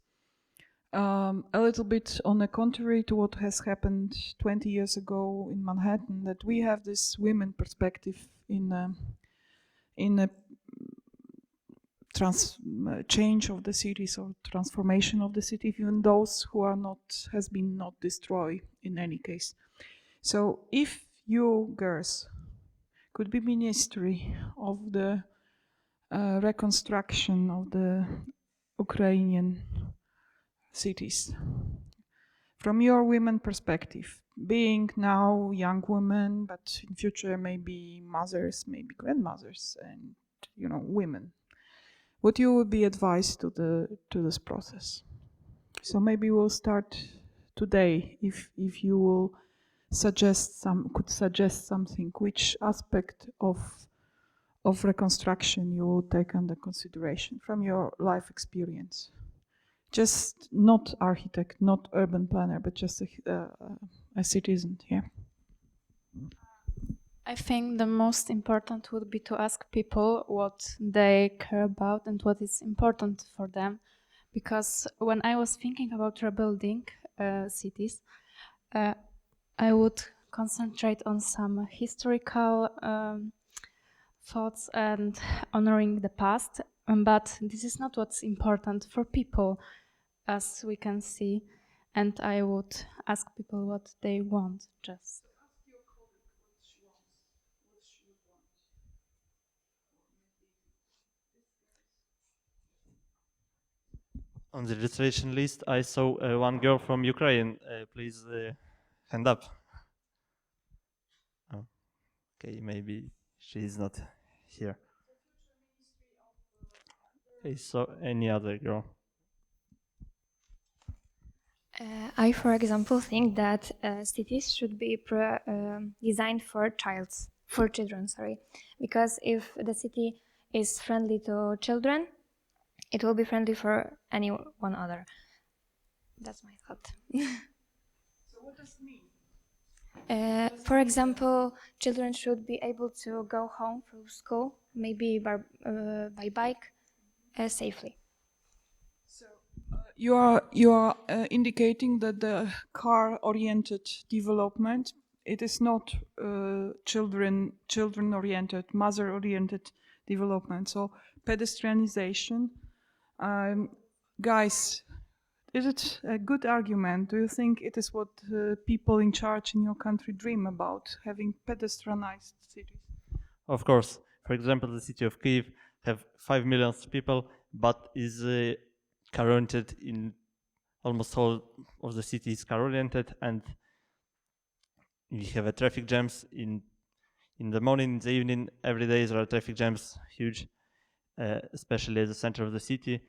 a little bit on the contrary to what has happened 20 years ago in Manhattan, that we have this women perspective in a change of the cities or transformation of the city, even those who are not, has been not destroyed in any case. So if you girls could be ministry of the reconstruction of the Ukrainian cities, from your women perspective, being now young women, but in future maybe mothers, maybe grandmothers, and women, what you would be advised to this process? So maybe we'll start today. If you will suggest something, which aspect of reconstruction you will take under consideration from your life experience? Just not architect, not urban planner, but just a citizen here. I think the most important would be to ask people what they care about and what is important for them. Because when I was thinking about rebuilding cities, I would concentrate on some historical thoughts and honoring the past. But this is not what's important for people, as we can see. And I would ask people what they want, just. On the registration list, I saw one girl from Ukraine. Please hand up. Oh, okay, maybe she is not here. Okay, so any other girl? I, for example, think that cities should be designed for children, because if the city is friendly to children, it will be friendly for anyone other. That's my thought. So what does it mean? For example, children should be able to go home from school, maybe by bike, safely. So You are indicating that the car-oriented development, it is not children-oriented, mother-oriented development. So pedestrianization, guys, is it a good argument? Do you think it is what people in charge in your country dream about, having pedestrianized cities? Of course. For example, the city of Kyiv have 5 million people, but is car-oriented in almost all of the city is car-oriented, and we have traffic jams in the morning, in the evening. Every day there are traffic jams, huge, especially at the center of the city,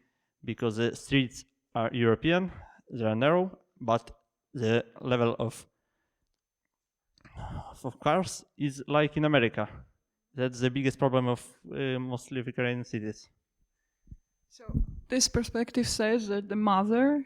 because the streets are European, they are narrow, but the level of cars is like in America. That's the biggest problem of mostly of Ukrainian cities. So this perspective says that the mother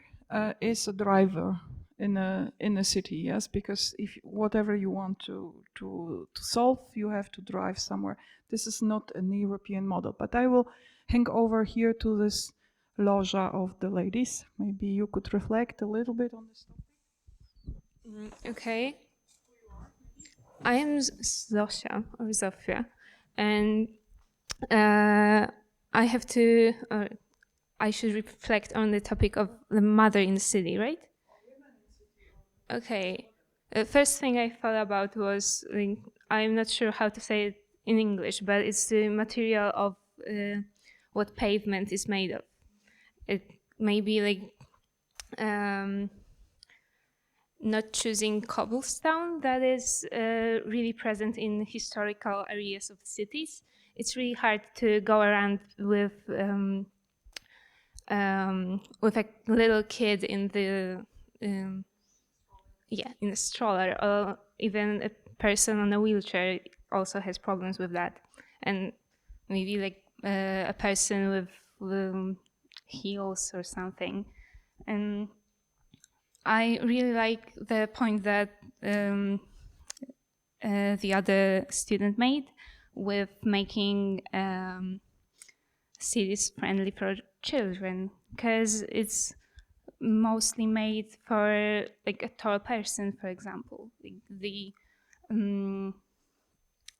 is a driver in a city, yes, because if whatever you want to solve, you have to drive somewhere. This is not an European model, but I will hang over here to this loja of the ladies. Maybe you could reflect a little bit on this topic. Okay. I am Zosia or Zofia, and I have to. I should reflect on the topic of the mother in the city, right? Okay. The first thing I thought about was, I'm not sure how to say it in English, but it's the material of what pavement is made of. It may be like not choosing cobblestone that is really present in historical areas of cities. It's really hard to go around with a little kid in the in a stroller, or even a person on a wheelchair also has problems with that, and maybe like a person with heels or something. And I really like the point that the other student made with making cities friendly for children, because it's mostly made for like a tall person, for example. Like the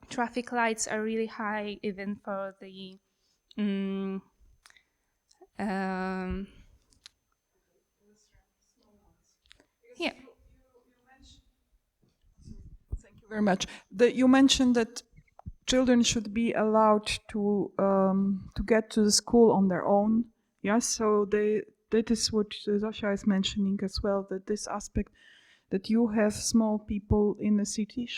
traffic lights are really high, even for the yeah. Thank you very much. You mentioned that children should be allowed to get to the school on their own. Yes, so that is what Zosia is mentioning as well. That this aspect, that you have small people in the city,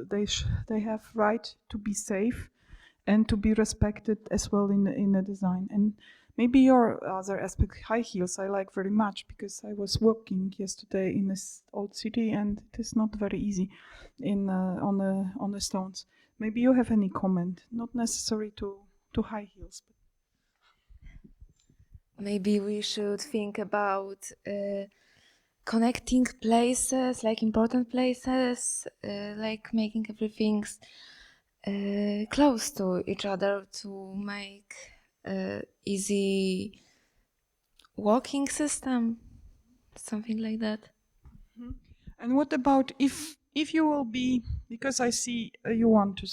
they have right to be safe and to be respected as well in the design. And maybe your other aspect, high heels, I like very much, because I was walking yesterday in this old city, and it is not very easy on the stones. Maybe you have any comment, not necessary to high heels. But maybe we should think about connecting places, like important places, like making everything close to each other to make easy walking system, something like that. Mm-hmm. And what about if you will be, because I see you want to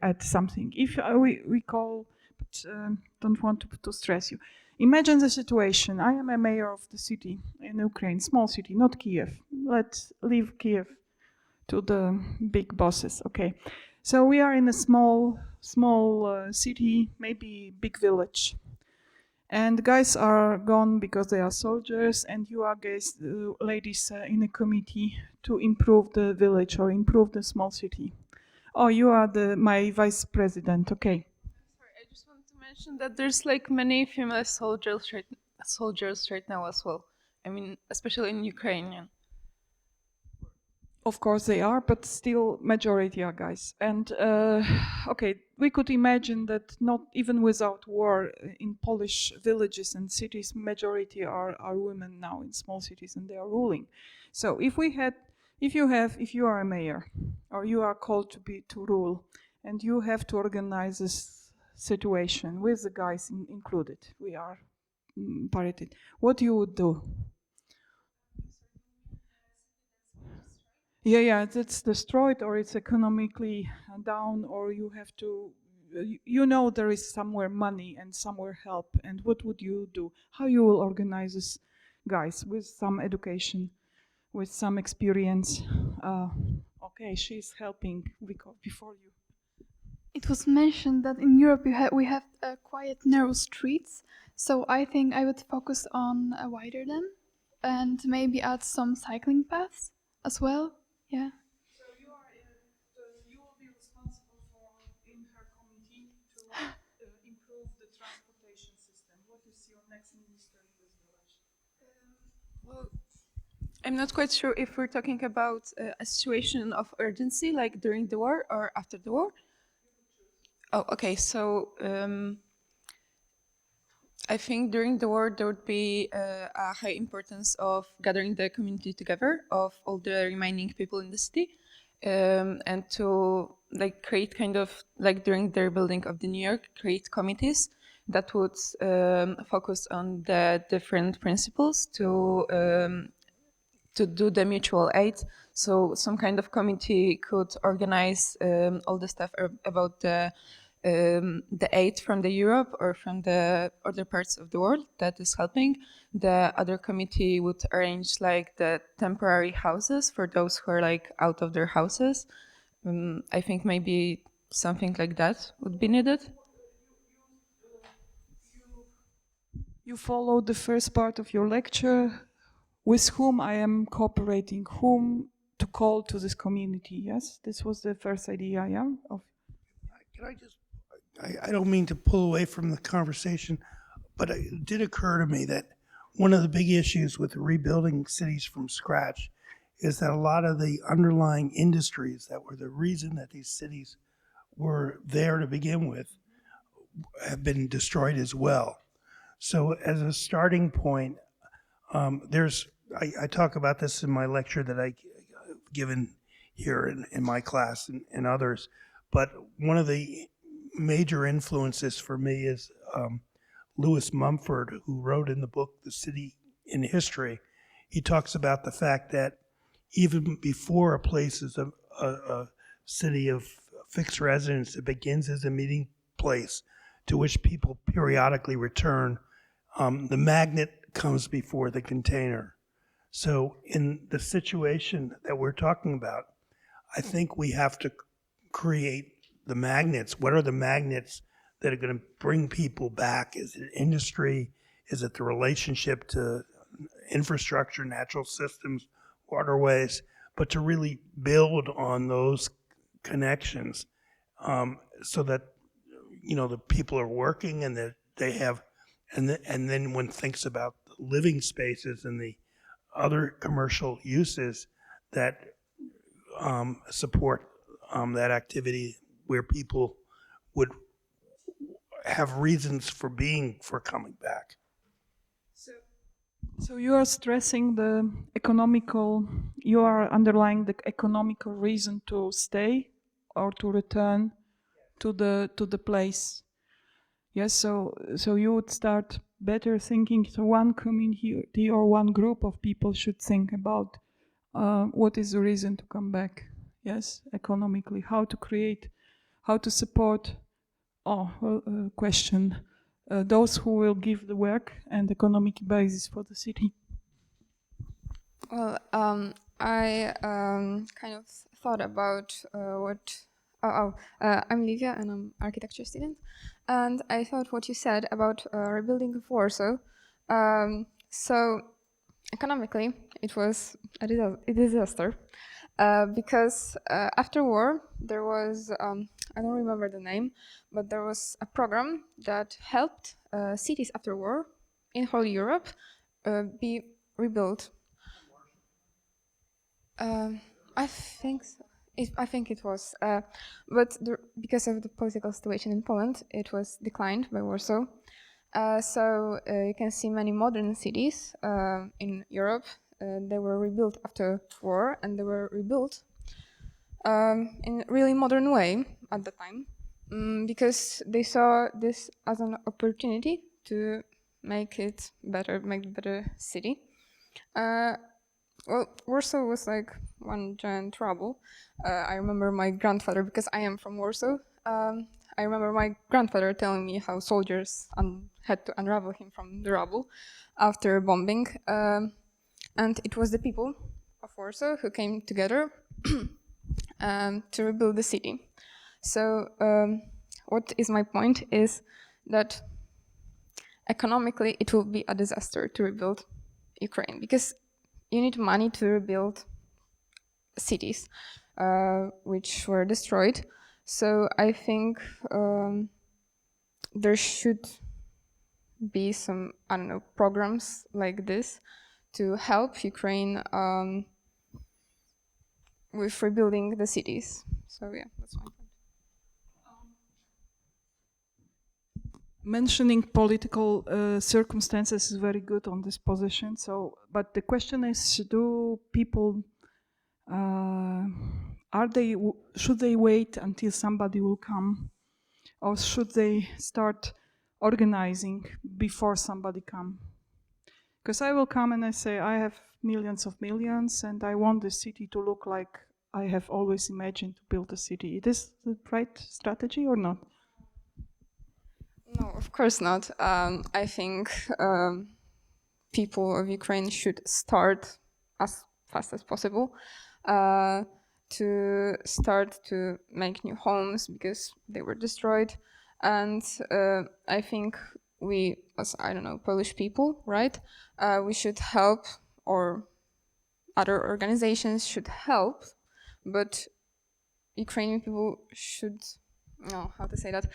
add something. If we call, but don't want to stress you. Imagine the situation. I am a mayor of the city in Ukraine, small city, not Kiev. Let's leave Kiev to the big bosses. Okay. So we are in a small city, maybe big village. And guys are gone because they are soldiers, and you are guys, ladies, in a committee to improve the village or improve the small city. Oh, you are my vice president. Okay. Sorry, I just want to mention that there's like many female soldiers right now as well. I mean, especially in Ukrainian. Of course they are, but still majority are guys. And okay, we could imagine that not even without war in Polish villages and cities, majority are women now in small cities, and they are ruling. So if you are a mayor, or you are called to rule, and you have to organize this situation with the guys included, we are parity. What you would do? Yeah, it's destroyed, or it's economically down, or you have to, you know, there is somewhere money and somewhere help, and what would you do? How you will organize this, guys, with some education, with some experience? Okay, she's helping before you. It was mentioned that in Europe we have quite narrow streets, so I think I would focus on wider them, and maybe add some cycling paths as well. Yeah. So you will be responsible for, in her committee, to improve the transportation system. What is your next minister in this village? Well, I'm not quite sure if we're talking about a situation of urgency, like during the war or after the war. Oh, okay. So I think during the war there would be a high importance of gathering the community together of all the remaining people in the city, and to like create kind of like during the rebuilding of the New York, create committees that would focus on the different principles to do the mutual aid. So some kind of committee could organize all the stuff about the aid from the Europe or from the other parts of the world that is helping. The other committee would arrange like the temporary houses for those who are like out of their houses. I think maybe something like that would be needed. You followed the first part of your lecture, with whom I am cooperating, whom to call to this community, yes? This was the first idea, yeah? Can I just, I don't mean to pull away from the conversation, but it did occur to me that one of the big issues with rebuilding cities from scratch is that a lot of the underlying industries that were the reason that these cities were there to begin with have been destroyed as well. So as a starting point, I talk about this in my lecture that I've given here in my class and others, but one of the major influences for me is Lewis Mumford, who wrote in the book The City in History. He talks about the fact that even before a place is a city of fixed residence, it begins as a meeting place to which people periodically return. The magnet comes before the container. So in the situation that we're talking about, I think we have to create the magnets. What are the magnets that are going to bring people back? Is it industry? Is it the relationship to infrastructure, natural systems, waterways? But to really build on those connections so that, you know, the people are working and that they have, and then one thinks about the living spaces and the other commercial uses that support that activity, where people would have reasons for coming back. So you are stressing the economical, you are underlying the economical reason to stay or to return to the place. Yes, so you would start better thinking, so one community or one group of people should think about what is the reason to come back, yes, economically, how to create, how to support, those who will give the work and economic basis for the city. Well, I kind of thought about I'm Livia and I'm architecture student, and I thought what you said about rebuilding of Warsaw. So economically, it was a disaster because after war there was I don't remember the name, but there was a program that helped cities after war in whole Europe be rebuilt. I think so. I think it was, but because of the political situation in Poland, it was declined by Warsaw. So you can see many modern cities in Europe. They were rebuilt after war, and they were rebuilt in a really modern way at the time, because they saw this as an opportunity to make it better, make it better city. Well, Warsaw was like one giant rubble. I remember my grandfather, because I am from Warsaw, I remember my grandfather telling me how soldiers had to unravel him from the rubble after bombing. And it was the people of Warsaw who came together to rebuild the city. So what is my point is that economically it will be a disaster to rebuild Ukraine, because you need money to rebuild cities which were destroyed. So I think there should be some, I don't know, programs like this to help Ukraine with rebuilding the cities. So yeah, that's my point. Mentioning political circumstances is very good on this position. So, but the question is, do people should they wait until somebody will come, or should they start organizing before somebody come? Because I will come and I say I have millions of millions and I want the city to look like I have always imagined to build a city. It is the right strategy or not? No, of course not. I think people of Ukraine should start as fast as possible to start to make new homes because they were destroyed. And I think we, as, I don't know, Polish people, right? We should help, or other organizations should help, but Ukrainian people should, no, how to say that?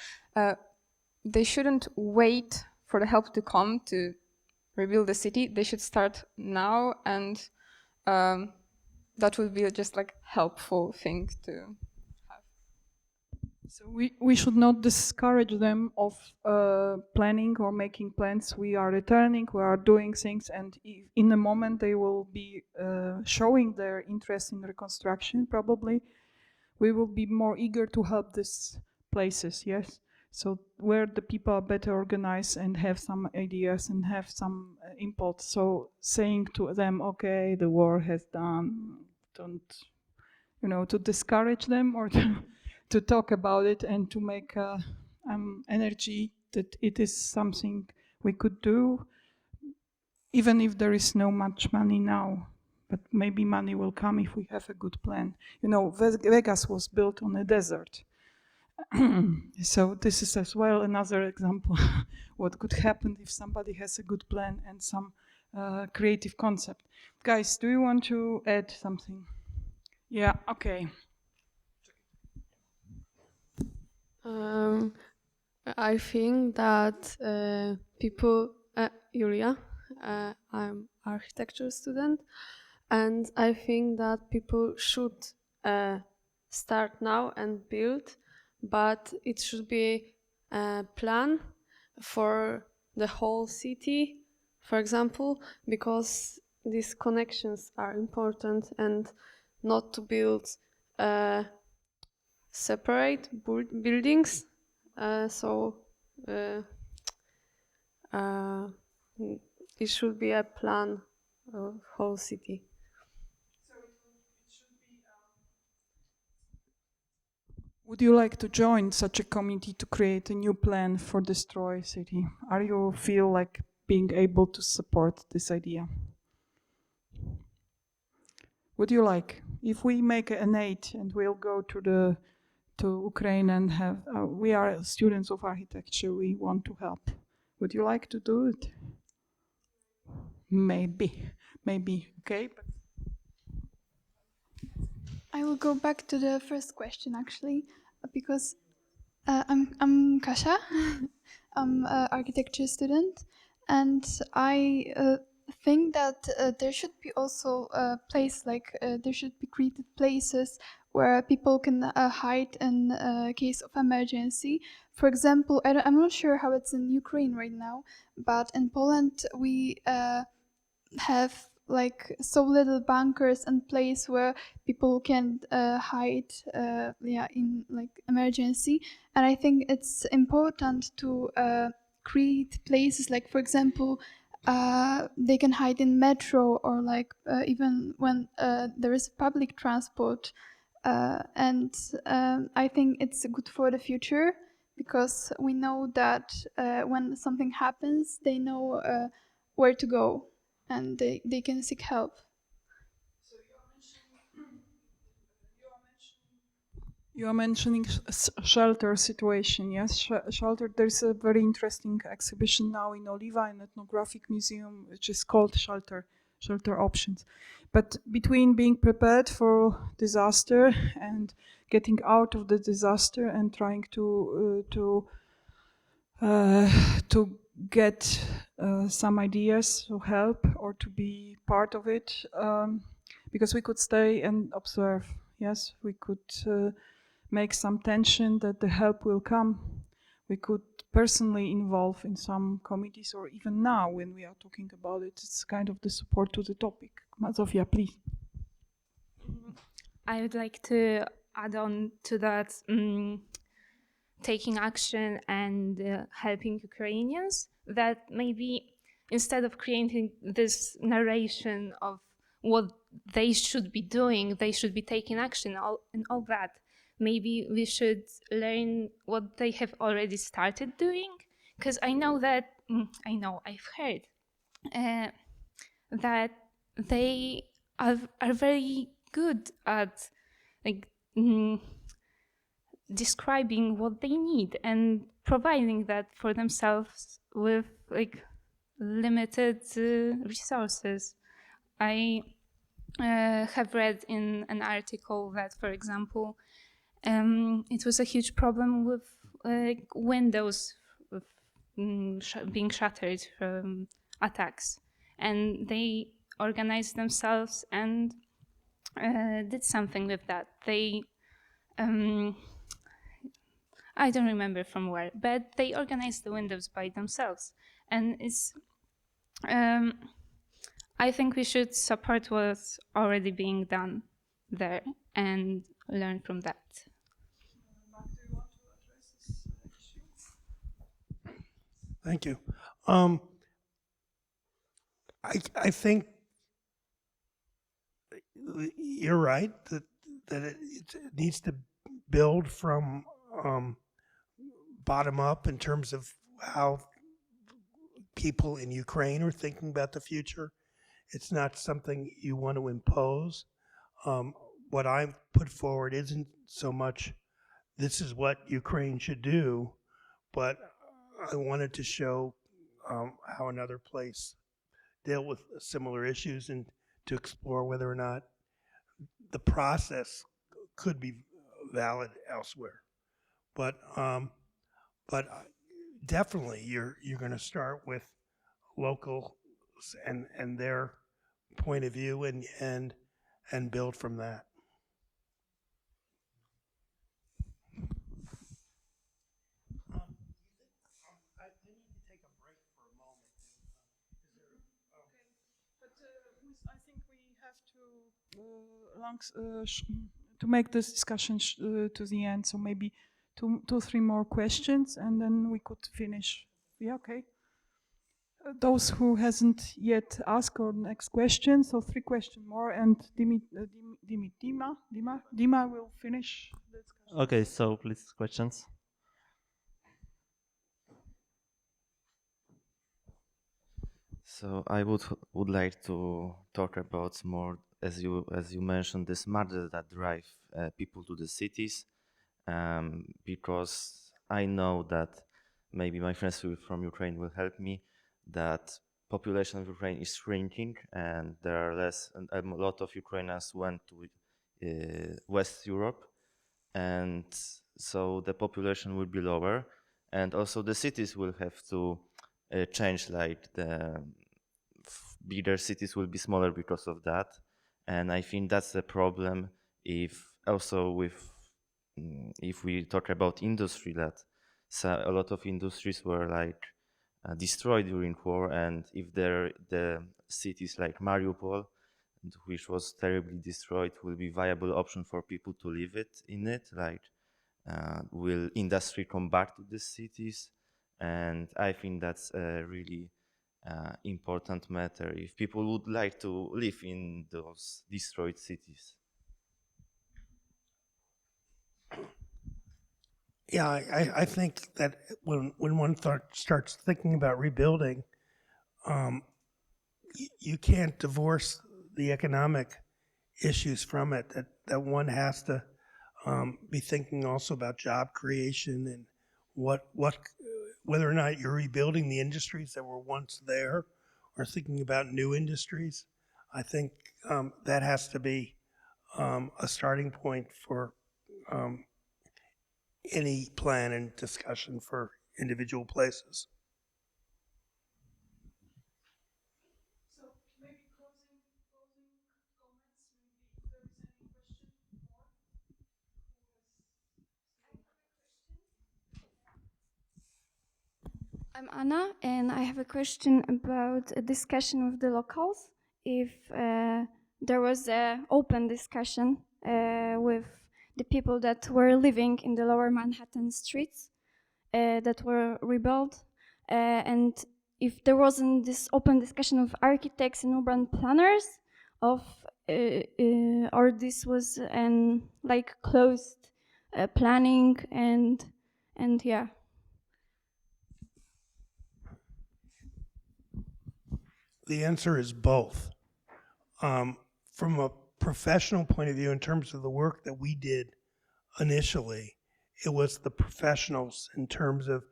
They shouldn't wait for the help to come to rebuild the city. They should start now, and that would be just like helpful thing to have. So we should not discourage them of planning or making plans. We are returning, we are doing things, and in a moment they will be showing their interest in reconstruction. Probably we will be more eager to help these places, yes? So where the people are better organized and have some ideas and have some input. So saying to them, okay, the war has done, don't, you know, to discourage them or to talk about it and to make energy that it is something we could do, even if there is no much money now. But maybe money will come if we have a good plan. You know, Vegas was built on a desert. So this is as well another example what could happen if somebody has a good plan and some creative concept. Guys, do you want to add something? Yeah, okay. I think that people, Julia, I'm architecture student, and I think that people should start now and build, but it should be a plan for the whole city, for example, because these connections are important, and not to build separate buildings. It should be a plan of whole city. Would you like to join such a committee to create a new plan for destroy city? Are you feel like being able to support this idea? Would you like, if we make an aid and we'll go to Ukraine and have, we are students of architecture, we want to help. Would you like to do it? Maybe, okay. But I will go back to the first question actually, because I'm Kasia. I'm an architecture student, and I think that there should be also a place like there should be created places where people can hide in case of emergency. For example, I'm not sure how it's in Ukraine right now, but in Poland we have like so little bunkers and place where people can hide in like emergency. And I think it's important to create places like, for example, they can hide in metro, or like even when there is public transport. And I think it's good for the future, because we know that when something happens, they know where to go, and they can seek help. You are mentioning shelter situation, yes? Shelter, there's a very interesting exhibition now in Oliva, an ethnographic museum, which is called Shelter Options. But between being prepared for disaster and getting out of the disaster and trying to get some ideas to help or to be part of it, because we could stay and observe, yes? We could make some tension that the help will come. We could personally involve in some committees, or even now when we are talking about it, it's kind of the support to the topic. Zofia, please. I would like to add on to that, taking action and helping Ukrainians, that maybe instead of creating this narration of what they should be doing, they should be taking action and all that, maybe we should learn what they have already started doing. Because I know that, I've heard that they are very good at describing what they need and providing that for themselves with limited resources. I have read in an article that, for example, it was a huge problem with windows being shattered from attacks, and they organized themselves and did something with that. They, I don't remember from where, but they organized the windows by themselves, and it's. I think we should support what's already being done there and learn from that. Thank you. I think you're right that it needs to build from bottom up in terms of how people in Ukraine are thinking about the future. It's not something you want to impose. What I've put forward isn't so much this is what Ukraine should do, but I wanted to show how another place dealt with similar issues and to explore whether or not the process could be valid elsewhere. But definitely you're going to start with locals and their point of view and build from that. I think we have to make this discussion to the end. So maybe two, 3 more questions, and then we could finish. Yeah, okay. Those who hasn't yet asked our next question, so 3 questions more, and Dima will finish the discussion. Okay, so please questions. So I would like to talk about more, as you mentioned, the smarts that drive people to the cities, because I know that maybe my friends from Ukraine will help me, that population of Ukraine is shrinking and there are less, and a lot of Ukrainians went to West Europe, and so the population will be lower, and also the cities will have to change, like the bigger cities will be smaller because of that. And I think that's the problem if we talk about industry, that a lot of industries were like destroyed during war, and if the cities like Mariupol, which was terribly destroyed, will be viable option for people to live in it, like will industry come back to the cities, And I think that's a really important matter if people would like to live in those destroyed cities. Yeah, I think that when one starts thinking about rebuilding, you can't divorce the economic issues from it. That one has to be thinking also about job creation and whether or not you're rebuilding the industries that were once there, or thinking about new industries. I think that has to be a starting point for any plan and discussion for individual places. So maybe closing comments, maybe if there is any question more. I'm Anna, and I have a question about a discussion with the locals. If there was an open discussion with the people that were living in the lower Manhattan streets that were rebuilt, and if there wasn't this open discussion of architects and urban planners, or this was an like closed planning and yeah. The answer is both. From a professional point of view, in terms of the work that we did initially, it was the professionals. In terms of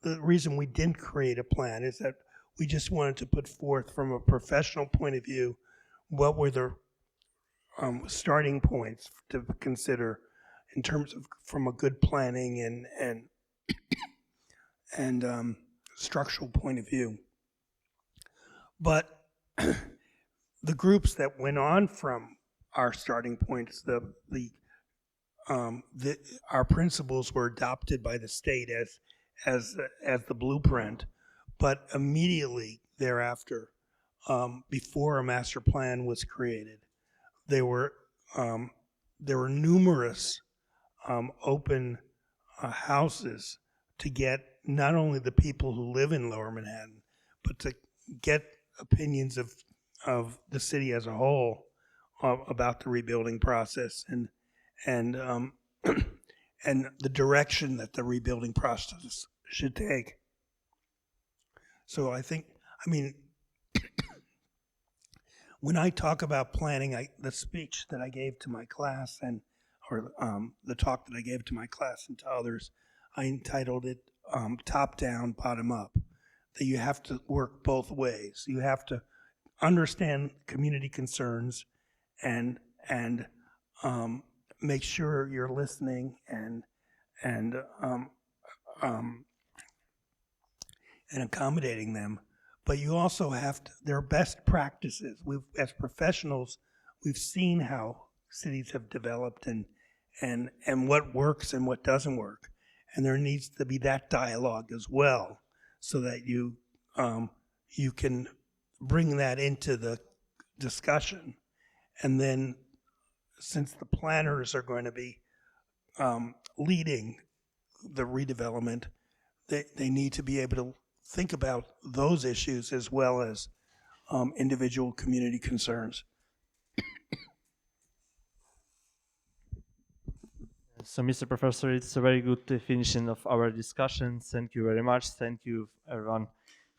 the reason we didn't create a plan is that we just wanted to put forth from a professional point of view what were the starting points to consider in terms of from a good planning and structural point of view. But the groups that went on from our starting points, our principles were adopted by the state as the blueprint, but immediately thereafter, before a master plan was created, there were numerous open houses to get not only the people who live in Lower Manhattan, but to get opinions of the city as a whole about the rebuilding process and the direction that the rebuilding process should take. So when I talk about planning, the speech that I gave to my class or the talk that I gave to my class and to others, I entitled it Top Down, Bottom Up. That you have to work both ways. You have to understand community concerns and make sure you're listening and accommodating them. But you also have to, there are best practices. As professionals, we've seen how cities have developed and what works and what doesn't work. And there needs to be that dialogue as well, so that you can bring that into the discussion. And then, since the planners are going to be leading the redevelopment, they need to be able to think about those issues as well as individual community concerns. So, Mr. Professor, it's a very good finishing of our discussion. Thank you very much. Thank you, everyone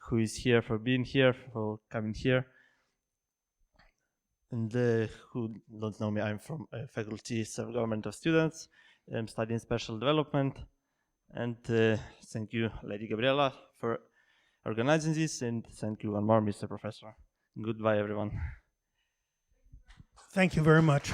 who is here, for being here, for coming here. And who don't know me, I'm from Faculty Self-Government of Students. I'm studying Special Development. And thank you, Lady Gabriela, for organizing this. And thank you one more, Mr. Professor. Goodbye, everyone. Thank you very much.